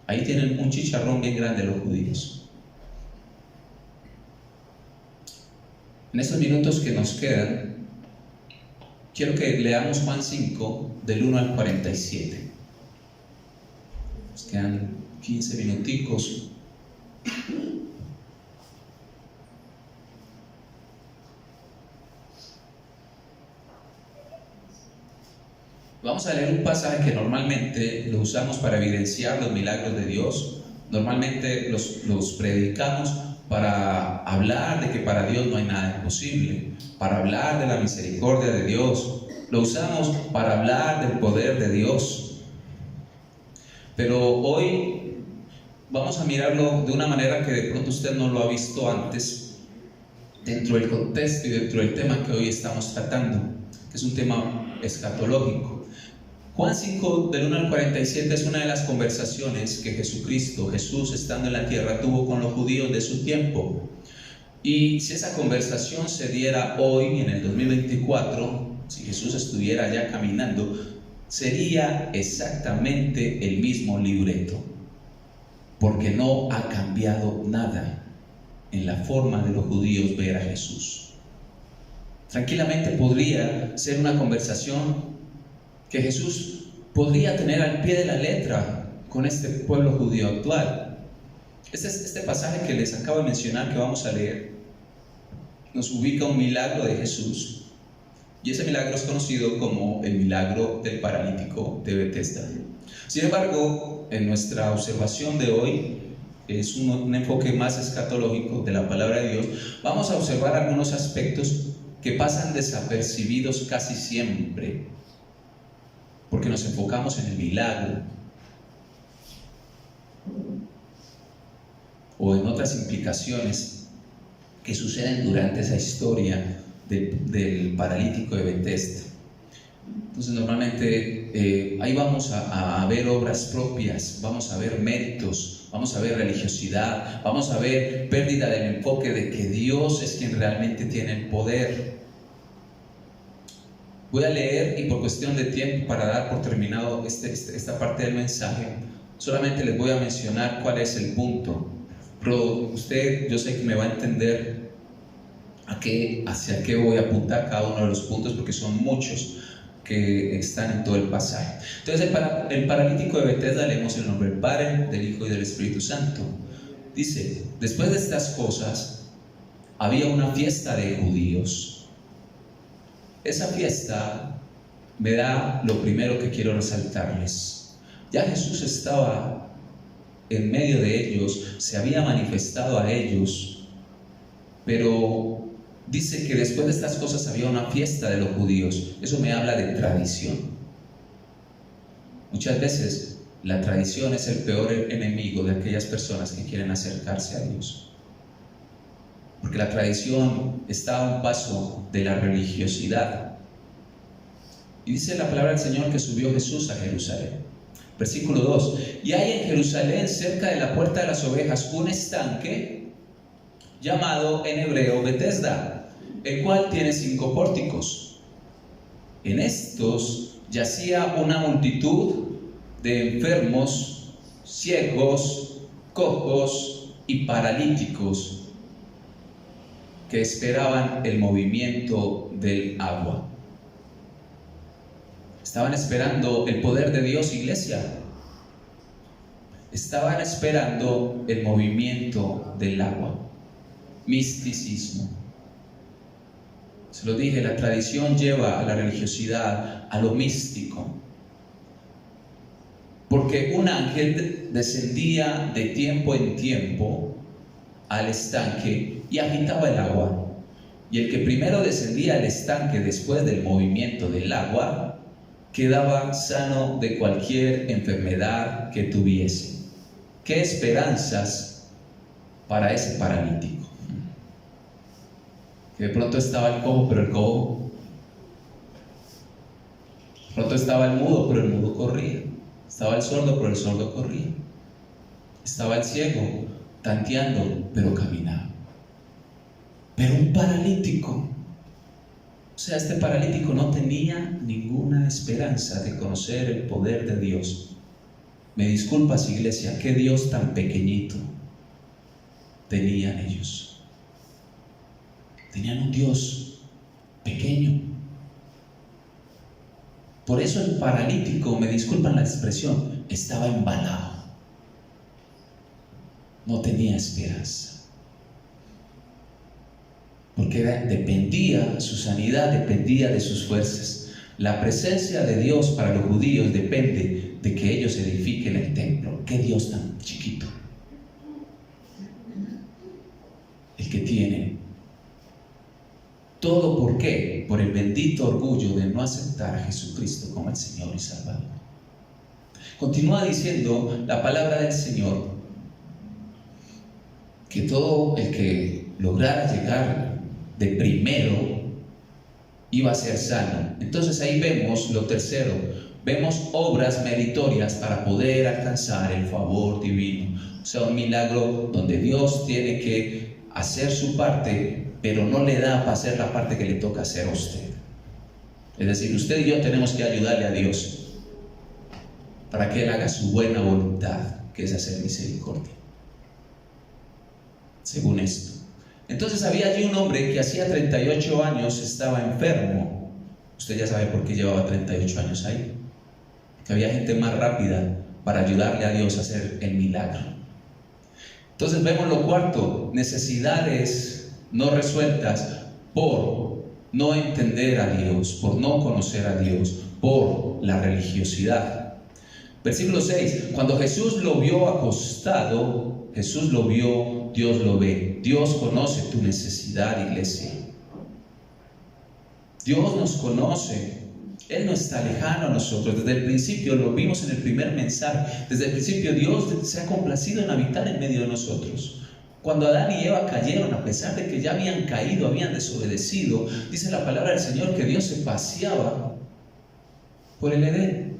Ahí tienen un chicharrón bien grande los judíos. En estos minutos que nos quedan, quiero que leamos Juan 5, del 1 al 47. Nos quedan 15 minuticos. Vamos a leer un pasaje que normalmente lo usamos para evidenciar los milagros de Dios. Normalmente los predicamos para hablar de que para Dios no hay nada imposible, para hablar de la misericordia de Dios. Lo usamos para hablar del poder de Dios. Pero hoy vamos a mirarlo de una manera que de pronto usted no lo ha visto antes, dentro del contexto y dentro del tema que hoy estamos tratando, que es un tema escatológico. Juan 5, del 1 al 47, es una de las conversaciones que Jesús estando en la tierra, tuvo con los judíos de su tiempo. Y si esa conversación se diera hoy, en el 2024, si Jesús estuviera ya caminando, sería exactamente el mismo libreto, porque no ha cambiado nada en la forma de los judíos ver a Jesús. Tranquilamente podría ser una conversación que Jesús podría tener al pie de la letra con este pueblo judío actual. Este pasaje que les acabo de mencionar, que vamos a leer, nos ubica un milagro de Jesús, y ese milagro es conocido como el milagro del paralítico de Betesda. Sin embargo, en nuestra observación de hoy, es un enfoque más escatológico de la palabra de Dios, vamos a observar algunos aspectos que pasan desapercibidos casi siempre, porque nos enfocamos en el milagro o en otras implicaciones que suceden durante esa historia del paralítico de Betesda. Entonces normalmente ahí vamos a ver obras propias, vamos a ver méritos, vamos a ver religiosidad, vamos a ver pérdida del enfoque de que Dios es quien realmente tiene el poder. Voy a leer, y por cuestión de tiempo, para dar por terminado esta parte del mensaje, solamente les voy a mencionar cuál es el punto. Pero usted, yo sé que me va a entender hacia qué voy a apuntar cada uno de los puntos, porque son muchos que están en todo el pasaje. Entonces, el paralítico de Betesda, leemos el nombre del Padre, del Hijo y del Espíritu Santo. Dice: después de estas cosas, había una fiesta de judíos. Esa fiesta me da lo primero que quiero resaltarles. Ya Jesús estaba en medio de ellos, se había manifestado a ellos, pero dice que después de estas cosas había una fiesta de los judíos. Eso me habla de tradición. Muchas veces la tradición es el peor enemigo de aquellas personas que quieren acercarse a Dios, porque la tradición está a un paso de la religiosidad. Y dice la palabra del Señor que subió Jesús a Jerusalén. Versículo 2: y hay en Jerusalén, cerca de la puerta de las ovejas, un estanque llamado en hebreo Betesda, el cual tiene 5 pórticos. En estos yacía una multitud de enfermos, ciegos, cojos y paralíticos, que esperaban el movimiento del agua. Estaban esperando el poder de Dios, iglesia. Estaban esperando el movimiento del agua. Misticismo. Se lo dije, la tradición lleva a la religiosidad, a lo místico. Porque un ángel descendía de tiempo en tiempo al estanque y agitaba el agua. Y el que primero descendía al estanque después del movimiento del agua quedaba sano de cualquier enfermedad que tuviese. ¿Qué esperanzas para ese paralítico? Que de pronto estaba el cojo, pero el cojo. De pronto estaba el mudo, pero el mudo corría. Estaba el sordo, pero el sordo corría. Estaba el ciego tanteando, pero caminaba. Pero un paralítico, o sea, este paralítico no tenía ninguna esperanza de conocer el poder de Dios. Me disculpas, iglesia, qué Dios tan pequeñito tenían ellos. Tenían un Dios pequeño. Por eso el paralítico, me disculpan la expresión, estaba embalado. No tenía esperanza. Porque dependía, su sanidad dependía de sus fuerzas. La presencia de Dios para los judíos depende de que ellos edifiquen el templo. ¿Qué Dios tan chiquito? El que tiene todo. ¿Por qué? Por el bendito orgullo de no aceptar a Jesucristo como el Señor y Salvador. Continúa diciendo la palabra del Señor que todo el que lograra llegar de primero iba a ser sano. Entonces ahí vemos lo tercero, vemos obras meritorias para poder alcanzar el favor divino. O sea, un milagro donde Dios tiene que hacer su parte, pero no le da para hacer la parte que le toca hacer a usted. Es decir, usted y yo tenemos que ayudarle a Dios para que Él haga su buena voluntad, que es hacer misericordia. Según esto. Entonces había allí un hombre que hacía 38 años estaba enfermo. Usted ya sabe por qué llevaba 38 años ahí. Que había gente más rápida para ayudarle a Dios a hacer el milagro. Entonces vemos lo cuarto, necesidades no resueltas por no entender a Dios, por no conocer a Dios, por la religiosidad. Versículo 6, cuando Jesús lo vio acostado, Jesús lo vio, Dios lo ve. Dios conoce tu necesidad, iglesia. Dios nos conoce. Él no está lejano a nosotros. Desde el principio, lo vimos en el primer mensaje, desde el principio Dios se ha complacido en habitar en medio de nosotros. Cuando Adán y Eva cayeron, a pesar de que ya habían caído, habían desobedecido, dice la palabra del Señor que Dios se paseaba por el Edén.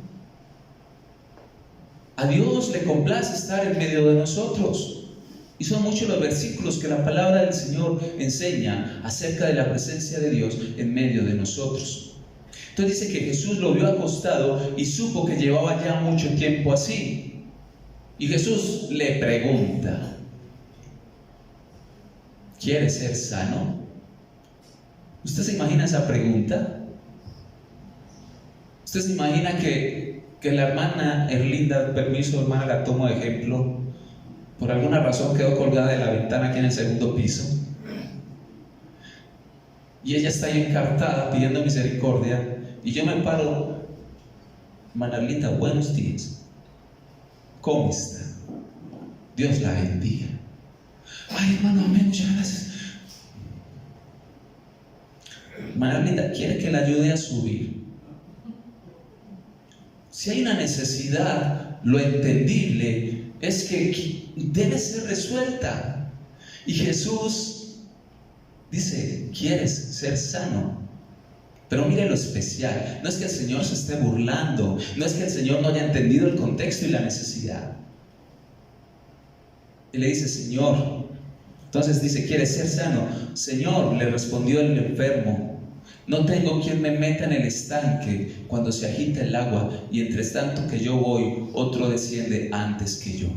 A Dios le complace estar en medio de nosotros. Y son muchos los versículos que la palabra del Señor enseña acerca de la presencia de Dios en medio de nosotros. Entonces dice que Jesús lo vio acostado y supo que llevaba ya mucho tiempo así. Y Jesús le pregunta: ¿quieres ser sano? ¿Usted se imagina esa pregunta? ¿Usted se imagina que la hermana Erlinda, permiso hermana, la tomo de ejemplo, por alguna razón quedó colgada de la ventana aquí en el segundo piso? Y ella está ahí encartada pidiendo misericordia. Y yo me paro: hermana Erlinda, buenos días. ¿Cómo está? Dios la bendiga. Ay, hermano, amén, muchas gracias. Hermana Erlinda, ¿quiere que la ayude a subir? Si hay una necesidad, lo entendible es que debe ser resuelta. Y Jesús dice: ¿quieres ser sano? Pero mire lo especial, no es que el Señor se esté burlando, no es que el Señor no haya entendido el contexto y la necesidad. Él le dice: Señor. Entonces dice: ¿quieres ser sano? Señor, le respondió el enfermo, no tengo quien me meta en el estanque cuando se agita el agua, y entre tanto que yo voy, otro desciende antes que yo.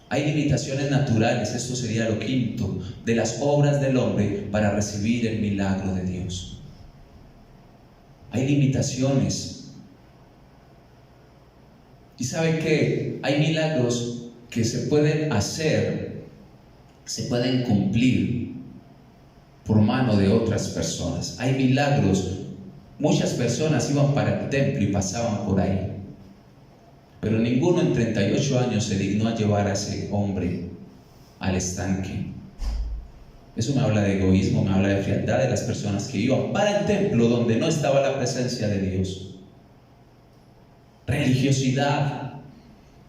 Hay limitaciones naturales, esto sería lo quinto, de las obras del hombre para recibir el milagro de Dios. Hay limitaciones. Y ¿sabe qué? Hay milagros que se pueden hacer, se pueden cumplir por mano de otras personas. Hay milagros, muchas personas iban para el templo y pasaban por ahí, pero ninguno en 38 años se dignó a llevar a ese hombre al estanque. Eso me habla de egoísmo, me habla de frialdad de las personas que iban para el templo donde no estaba la presencia de Dios. Religiosidad.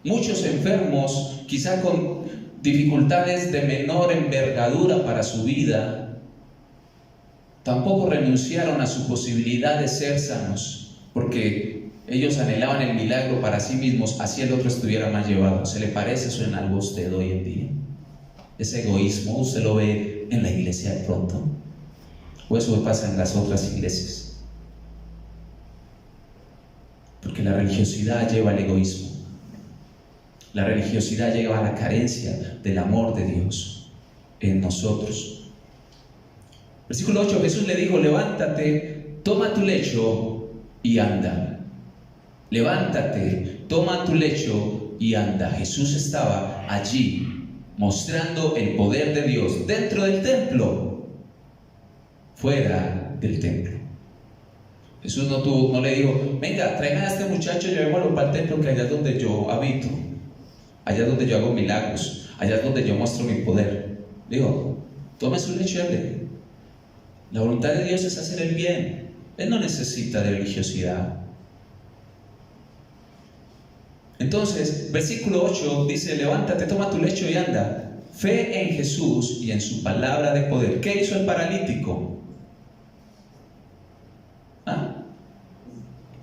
Muchos enfermos, quizá con dificultades de menor envergadura para su vida, tampoco renunciaron a su posibilidad de ser sanos, porque ellos anhelaban el milagro para sí mismos, así el otro estuviera más llevado. ¿Se le parece eso en algo a usted hoy en día? Ese egoísmo, ¿usted lo ve en la iglesia de pronto? ¿O eso pasa en las otras iglesias? Porque la religiosidad lleva al egoísmo. La religiosidad lleva a la carencia del amor de Dios en nosotros. Versículo 8, Jesús le dijo: levántate, toma tu lecho y anda. Levántate, toma tu lecho y anda. Jesús estaba allí mostrando el poder de Dios dentro del templo, fuera del templo. Jesús no le dijo, venga, traigan a este muchacho, llevémoslo para el templo, que allá es donde yo habito, allá es donde yo hago milagros, allá es donde yo muestro mi poder. Dijo, tome su lecho y ande. La voluntad de Dios es hacer el bien. Él no necesita de religiosidad. Entonces, versículo 8 dice, levántate, toma tu lecho y anda. Fe en Jesús y en su palabra de poder. ¿Qué hizo el paralítico?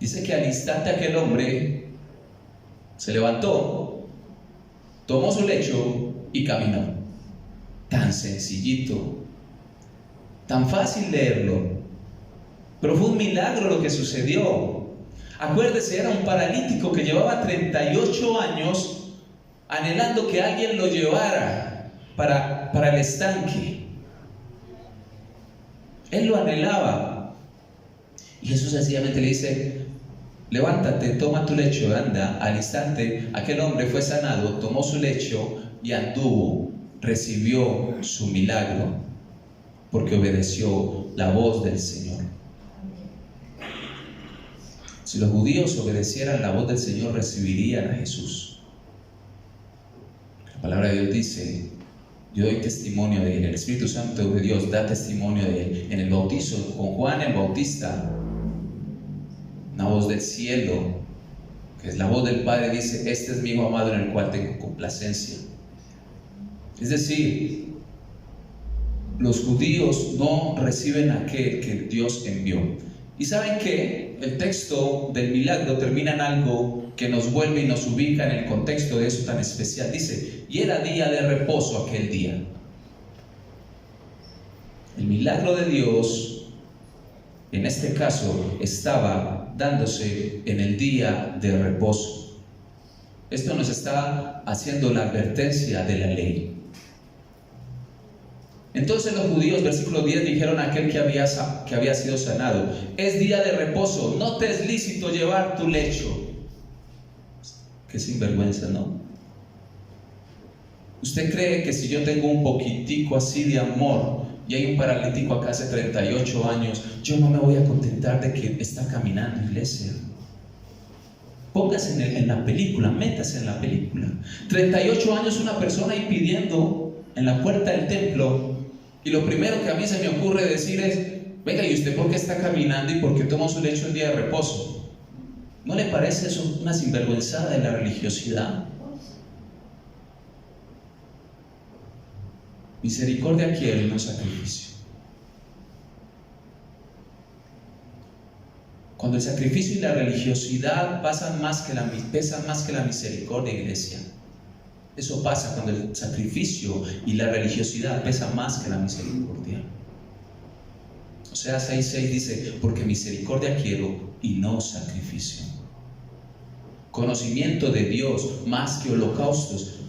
Dice que al instante aquel hombre se levantó, tomó su lecho y caminó. Tan sencillito, tan fácil leerlo, pero fue un milagro lo que sucedió. Acuérdese, era un paralítico que llevaba 38 años anhelando que alguien lo llevara para el estanque. Él lo anhelaba. Y Jesús sencillamente le dice, levántate, toma tu lecho y anda. Al instante, aquel hombre fue sanado, tomó su lecho y anduvo, recibió su milagro, porque obedeció la voz del Señor. Si los judíos obedecieran la voz del Señor, recibirían a Jesús. La palabra de Dios dice, yo doy testimonio de él, el Espíritu Santo de Dios da testimonio de él. En el bautizo, con Juan el Bautista, una voz del cielo, que es la voz del Padre, dice, este es mi Hijo amado en el cual tengo complacencia. Es decir, los judíos no reciben a aquel que Dios envió. Y ¿saben qué? El texto del milagro termina en algo que nos vuelve y nos ubica en el contexto de eso tan especial. Dice, y era día de reposo aquel día. El milagro de Dios, en este caso, estaba dándose en el día de reposo. Esto nos está haciendo la advertencia de la ley. Entonces los judíos, versículo 10, dijeron a aquel que había sido sanado, es día de reposo, no te es lícito llevar tu lecho. Qué sinvergüenza, ¿no? ¿Usted cree que si yo tengo un poquitico así de amor y hay un paralítico acá hace 38 años, yo no me voy a contentar de que está caminando, iglesia? Póngase en la película, métase en la película. 38 años una persona ahí pidiendo en la puerta del templo, y lo primero que a mí se me ocurre decir es, venga, ¿y usted por qué está caminando y por qué tomó su lecho el día de reposo? ¿No le parece eso una sinvergüenzada de la religiosidad? Misericordia quiere y no sacrificio. Cuando el sacrificio y la religiosidad pesan más que la misericordia, iglesia. Eso pasa cuando el sacrificio y la religiosidad pesan más que la misericordia. Oseas 6:6 dice, porque misericordia quiero y no sacrificio. Conocimiento de Dios más que holocaustos.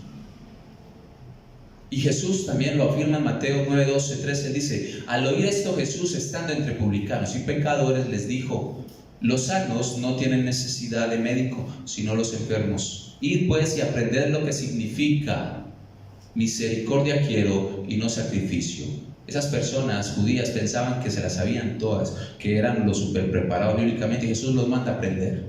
Y Jesús también lo afirma en Mateo 9:12-13. Él dice, al oír esto Jesús, estando entre publicanos y pecadores, les dijo, los sanos no tienen necesidad de médico, sino los enfermos. Id pues y aprended lo que significa misericordia quiero y no sacrificio. Esas personas judías pensaban que se las sabían todas, que eran los super preparados bíblicamente, y Jesús los manda a aprender.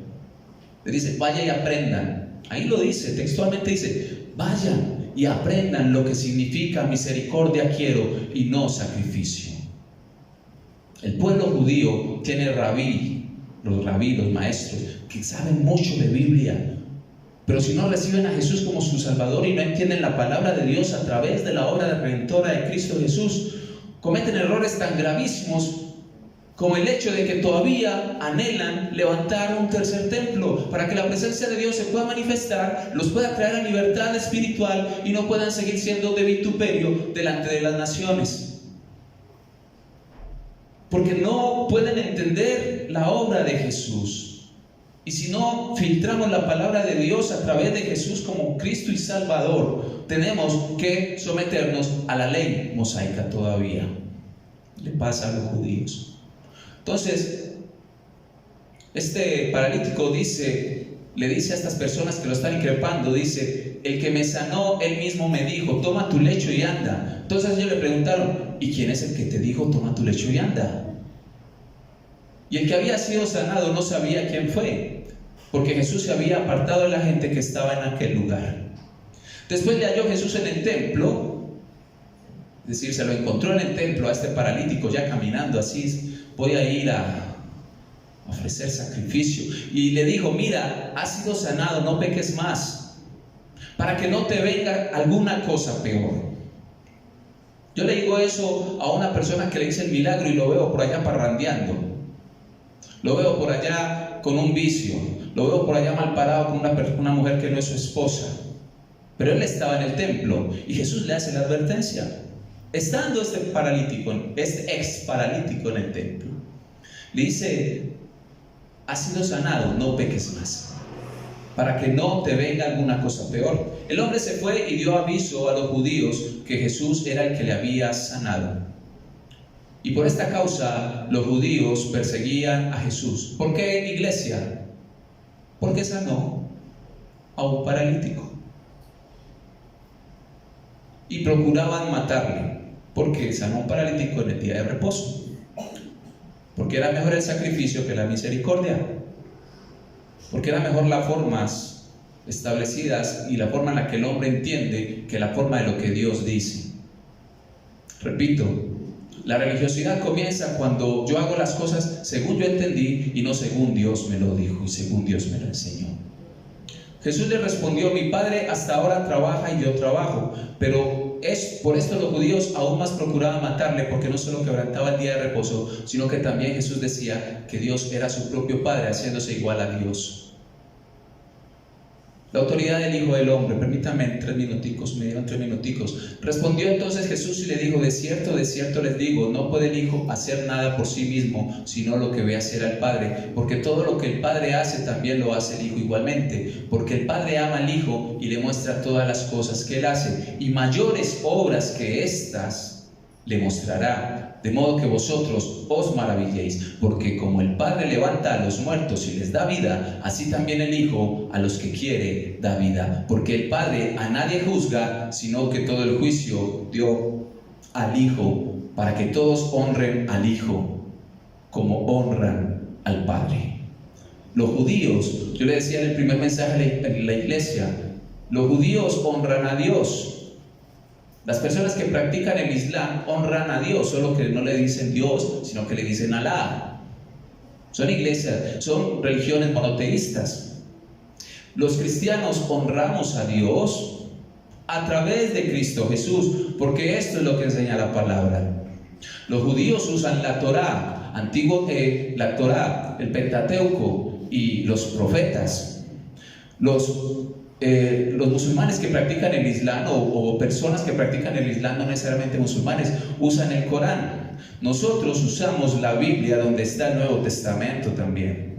Les dice, vaya y aprendan. Ahí lo dice, textualmente dice, vayan y aprendan lo que significa misericordia quiero y no sacrificio. El pueblo judío tiene los maestros, que saben mucho de Biblia, pero si no reciben a Jesús como su Salvador y no entienden la palabra de Dios a través de la obra redentora de Cristo Jesús, cometen errores tan gravísimos como el hecho de que todavía anhelan levantar un tercer templo para que la presencia de Dios se pueda manifestar, los pueda traer a libertad espiritual y no puedan seguir siendo de vituperio delante de las naciones. Porque no pueden entender la obra de Jesús. Y si no filtramos la palabra de Dios a través de Jesús como Cristo y Salvador, tenemos que someternos a la ley mosaica todavía. Le pasa a los judíos. Entonces, este paralítico le dice a estas personas que lo están increpando, dice, el que me sanó, él mismo me dijo, toma tu lecho y anda. Entonces ellos le preguntaron, ¿y quién es el que te dijo, toma tu lecho y anda? Y el que había sido sanado no sabía quién fue, porque Jesús se había apartado de la gente que estaba en aquel lugar. Después le halló Jesús en el templo, es decir, se lo encontró en el templo a este paralítico ya caminando así: voy a ir a ofrecer sacrificio. Y le dijo: mira, has sido sanado, no peques más, para que no te venga alguna cosa peor. Yo le digo eso a una persona que le hice el milagro y lo veo por allá parrandeando, lo veo por allá con un vicio, lo veo por allá mal parado con una mujer que no es su esposa. Pero él estaba en el templo y Jesús le hace la advertencia. Estando este ex paralítico en el templo, le dice: has sido sanado, no peques más, para que no te venga alguna cosa peor. El hombre se fue y dio aviso a los judíos que Jesús era el que le había sanado. Y por esta causa los judíos perseguían a Jesús. ¿Por qué, iglesia? Porque sanó a un paralítico. Y procuraban matarle, porque sanó a un paralítico en el día de reposo. Porque era mejor el sacrificio que la misericordia. Porque era mejor las formas establecidas y la forma en la que el hombre entiende que la forma de lo que Dios dice. Repito, la religiosidad comienza cuando yo hago las cosas según yo entendí y no según Dios me lo dijo y según Dios me lo enseñó. Jesús le respondió: mi Padre hasta ahora trabaja y yo trabajo. Pero es por esto los judíos aún más procuraban matarle, porque no solo quebrantaba el día de reposo, sino que también Jesús decía que Dios era su propio Padre, haciéndose igual a Dios. La autoridad del Hijo del Hombre, permítanme 3 minuticos, me dieron 3 minuticos. Respondió entonces Jesús y le dijo: de cierto les digo, no puede el Hijo hacer nada por sí mismo, sino lo que ve hacer al Padre, porque todo lo que el Padre hace también lo hace el Hijo igualmente, porque el Padre ama al Hijo y le muestra todas las cosas que Él hace, y mayores obras que estas le mostrará, de modo que vosotros os maravilléis, porque como el Padre levanta a los muertos y les da vida, así también el Hijo a los que quiere da vida, porque el Padre a nadie juzga, sino que todo el juicio dio al Hijo, para que todos honren al Hijo como honran al Padre. Los judíos, yo le decía en el primer mensaje en la iglesia, los judíos honran a Dios. Las personas que practican el Islam honran a Dios, solo que no le dicen Dios, sino que le dicen Alá. Son iglesias, son religiones monoteístas. Los cristianos honramos a Dios a través de Cristo Jesús, porque esto es lo que enseña la palabra. Los judíos usan la Torá, la Torá, el Pentateuco y los profetas. Los musulmanes que practican el Islam o personas que practican el Islam, no necesariamente musulmanes, usan el Corán. Nosotros usamos la Biblia, donde está el Nuevo Testamento también,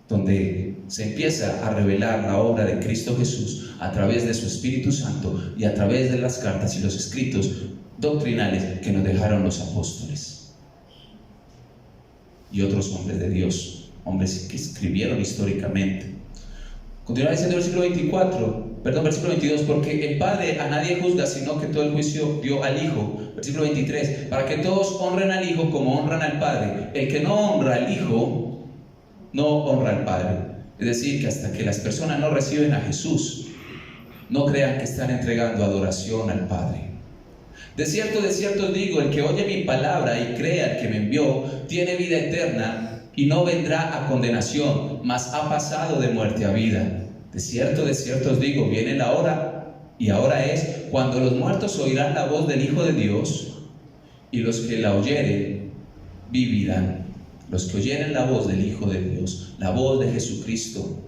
donde se empieza a revelar la obra de Cristo Jesús a través de su Espíritu Santo y a través de las cartas y los escritos doctrinales que nos dejaron los apóstoles y otros hombres de Dios, hombres que escribieron históricamente. Continúa diciendo el versículo 22, porque el Padre a nadie juzga, sino que todo el juicio dio al Hijo. Versículo 23, para que todos honren al Hijo como honran al Padre. El que no honra al Hijo, no honra al Padre. Es decir, que hasta que las personas no reciben a Jesús, no crean que están entregando adoración al Padre. De cierto os digo, el que oye mi palabra y crea al que me envió, tiene vida eterna, y no vendrá a condenación, mas ha pasado de muerte a vida. De cierto os digo, viene la hora, y ahora es, cuando los muertos oirán la voz del Hijo de Dios, y los que la oyeren vivirán. Los que oyeren la voz del Hijo de Dios, la voz de Jesucristo.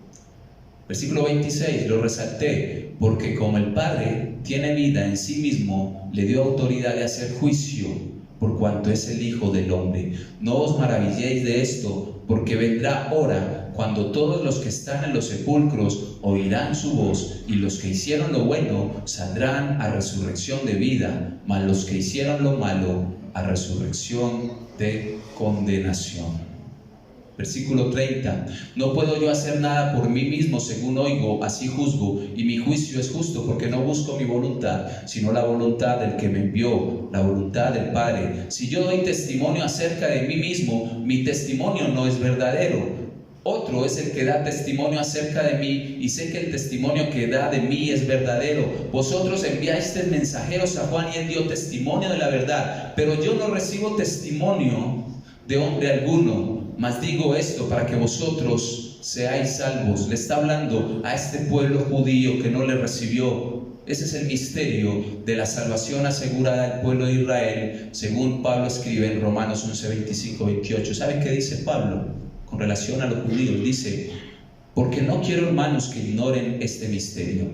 Versículo 26, lo resalté, porque como el Padre tiene vida en sí mismo, le dio autoridad de hacer juicio, por cuanto es el Hijo del Hombre. No os maravilléis de esto, porque vendrá hora cuando todos los que están en los sepulcros oirán su voz, y los que hicieron lo bueno saldrán a resurrección de vida, mas los que hicieron lo malo a resurrección de condenación. Versículo 30. No puedo yo hacer nada por mí mismo, según oigo, así juzgo, y mi juicio es justo, porque no busco mi voluntad, sino la voluntad del que me envió, la voluntad del Padre. Si yo doy testimonio acerca de mí mismo, mi testimonio no es verdadero. Otro es el que da testimonio acerca de mí, y sé que el testimonio que da de mí es verdadero. Vosotros enviasteis mensajeros a Juan, y él dio testimonio de la verdad, pero yo no recibo testimonio de hombre alguno. Mas digo esto para que vosotros seáis salvos. Le está hablando a este pueblo judío que no le recibió. Ese es el misterio de la salvación asegurada al pueblo de Israel, según Pablo escribe en Romanos 11, 25, 28. ¿Saben qué dice Pablo con relación a los judíos? Dice: porque no quiero, hermanos, que ignoren este misterio,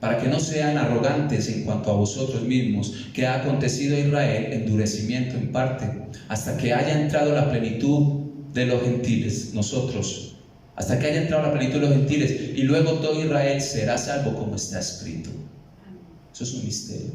para que no sean arrogantes en cuanto a vosotros mismos, que ha acontecido a Israel endurecimiento en parte, hasta que haya entrado la plenitud de los gentiles, nosotros, hasta que haya entrado la plenitud de los gentiles, y luego todo Israel será salvo, como está escrito. Eso es un misterio.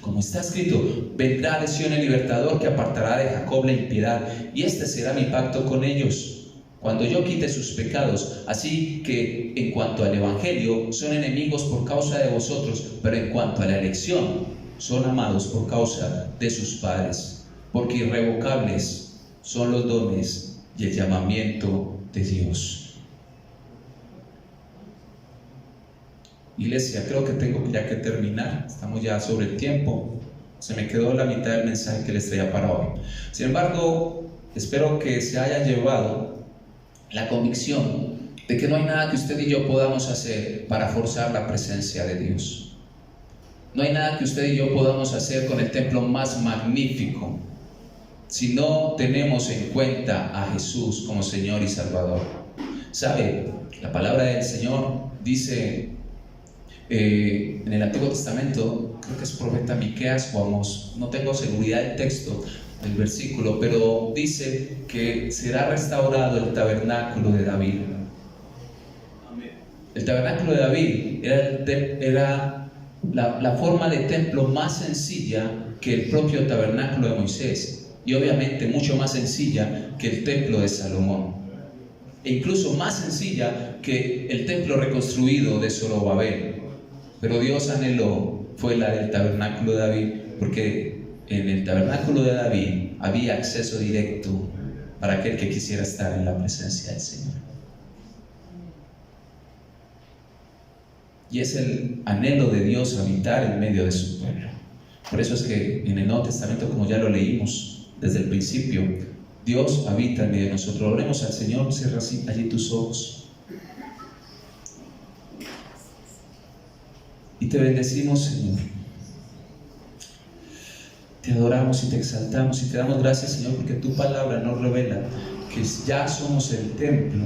Como está escrito: vendrá de Sión el libertador, que apartará de Jacob la impiedad, y este será mi pacto con ellos, cuando yo quite sus pecados. Así que en cuanto al evangelio, son enemigos por causa de vosotros, pero en cuanto a la elección, son amados por causa de sus padres, porque irrevocables son los dones y el llamamiento de Dios. Iglesia, creo que tengo ya que terminar. Estamos ya sobre el tiempo. Se me quedó la mitad del mensaje que les traía para hoy. Sin embargo, espero que se haya llevado la convicción de que no hay nada que usted y yo podamos hacer para forzar la presencia de Dios. No hay nada que usted y yo podamos hacer con el templo más magnífico si no tenemos en cuenta a Jesús como Señor y Salvador. ¿Sabe? La palabra del Señor dice en el Antiguo Testamento, creo que es profeta Miqueas o Amós, no tengo seguridad del texto del versículo, pero dice que será restaurado el tabernáculo de David. El tabernáculo de David era la forma de templo más sencilla que el propio tabernáculo de Moisés, y obviamente mucho más sencilla que el templo de Salomón, e incluso más sencilla que el templo reconstruido de Zorobabel. Pero Dios anheló fue la del tabernáculo de David, porque en el tabernáculo de David había acceso directo para aquel que quisiera estar en la presencia del Señor. Y es el anhelo de Dios habitar en medio de su pueblo. Por eso es que en el Nuevo Testamento, como ya lo leímos desde el principio, Dios habita en medio de nosotros. Oremos al Señor. Cierra allí tus ojos y te bendecimos, Señor. Te adoramos y te exaltamos y te damos gracias, Señor, porque tu palabra nos revela que ya somos el templo,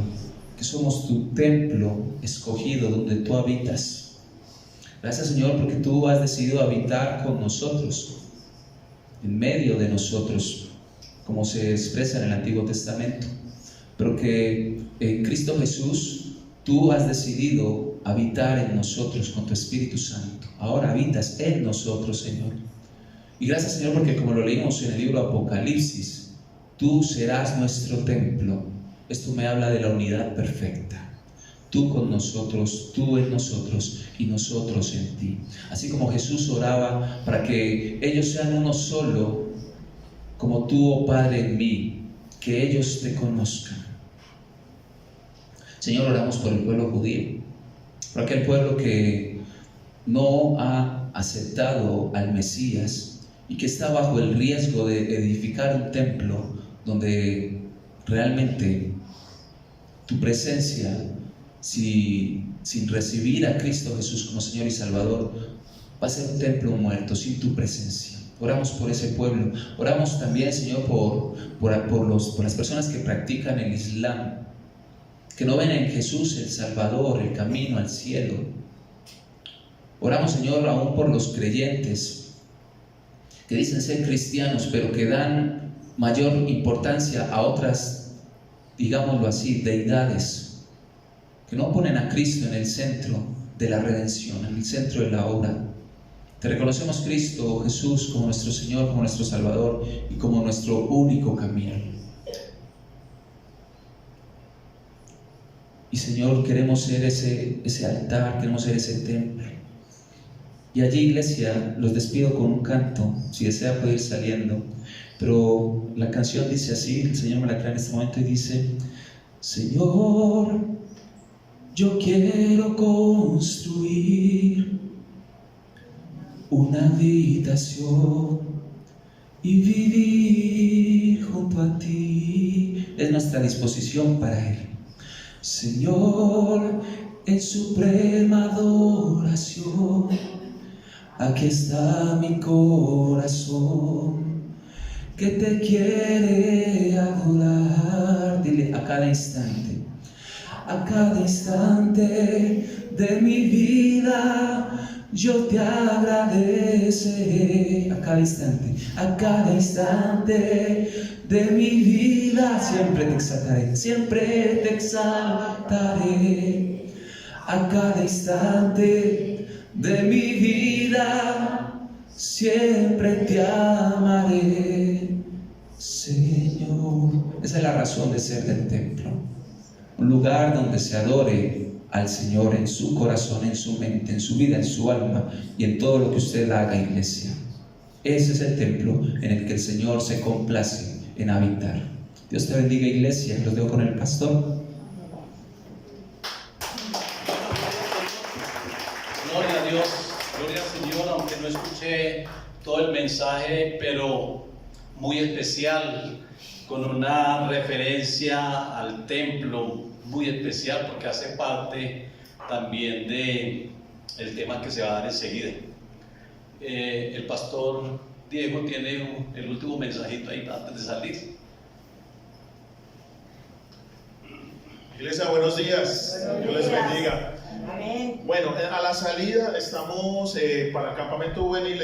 que somos tu templo escogido donde tú habitas. Gracias, Señor, porque tú has decidido habitar con nosotros, en medio de nosotros, como se expresa en el Antiguo Testamento, pero que en Cristo Jesús tú has decidido habitar en nosotros con tu Espíritu Santo. Ahora habitas en nosotros, Señor. Y gracias, Señor, porque como lo leímos en el libro Apocalipsis, tú serás nuestro templo. Esto me habla de la unidad perfecta. Tú con nosotros, tú en nosotros y nosotros en ti. Así como Jesús oraba para que ellos sean uno solo, como tú, oh Padre, en mí, que ellos te conozcan. Señor, oramos por el pueblo judío, por aquel pueblo que no ha aceptado al Mesías y que está bajo el riesgo de edificar un templo donde realmente tu presencia, sin recibir a Cristo Jesús como Señor y Salvador, va a ser un templo muerto sin tu presencia. Oramos por ese pueblo. Oramos también, Señor, por las personas que practican el Islam, que no ven en Jesús el Salvador, el camino al cielo. Oramos, Señor, aún por los creyentes que dicen ser cristianos, pero que dan mayor importancia a otras, digámoslo así, deidades, que no ponen a Cristo en el centro de la redención, en el centro de la obra. Te reconocemos, Cristo Jesús, como nuestro Señor, como nuestro Salvador y como nuestro único camino. Y Señor, queremos ser ese altar, queremos ser ese templo. Y allí, iglesia, los despido con un canto, si desea puede ir saliendo, pero la canción dice así, el Señor me la trae en este momento y dice: Señor, yo quiero construir una habitación y vivir junto a ti. Es nuestra disposición para Él. Señor, en suprema adoración, aquí está mi corazón, que te quiere adorar. Dile: a cada instante de mi vida, yo te agradeceré. A cada instante de mi vida, siempre te exaltaré. A cada instante de mi vida, siempre te amaré, Señor. Esa es la razón de ser del templo, un lugar donde se adore al Señor en su corazón, en su mente, en su vida, en su alma y en todo lo que usted haga, iglesia. Ese es el templo en el que el Señor se complace en habitar. Dios te bendiga, iglesia. Los dejo con el pastor. Gloria a Dios, gloria al Señor, aunque no escuché todo el mensaje, pero muy especial, con una referencia al templo muy especial, porque hace parte también de el tema que se va a dar enseguida. El pastor Diego tiene el último mensajito ahí antes de salir. Iglesia, buenos días. Dios les bendiga. Amén. Bueno, a la salida estamos para el campamento juvenil.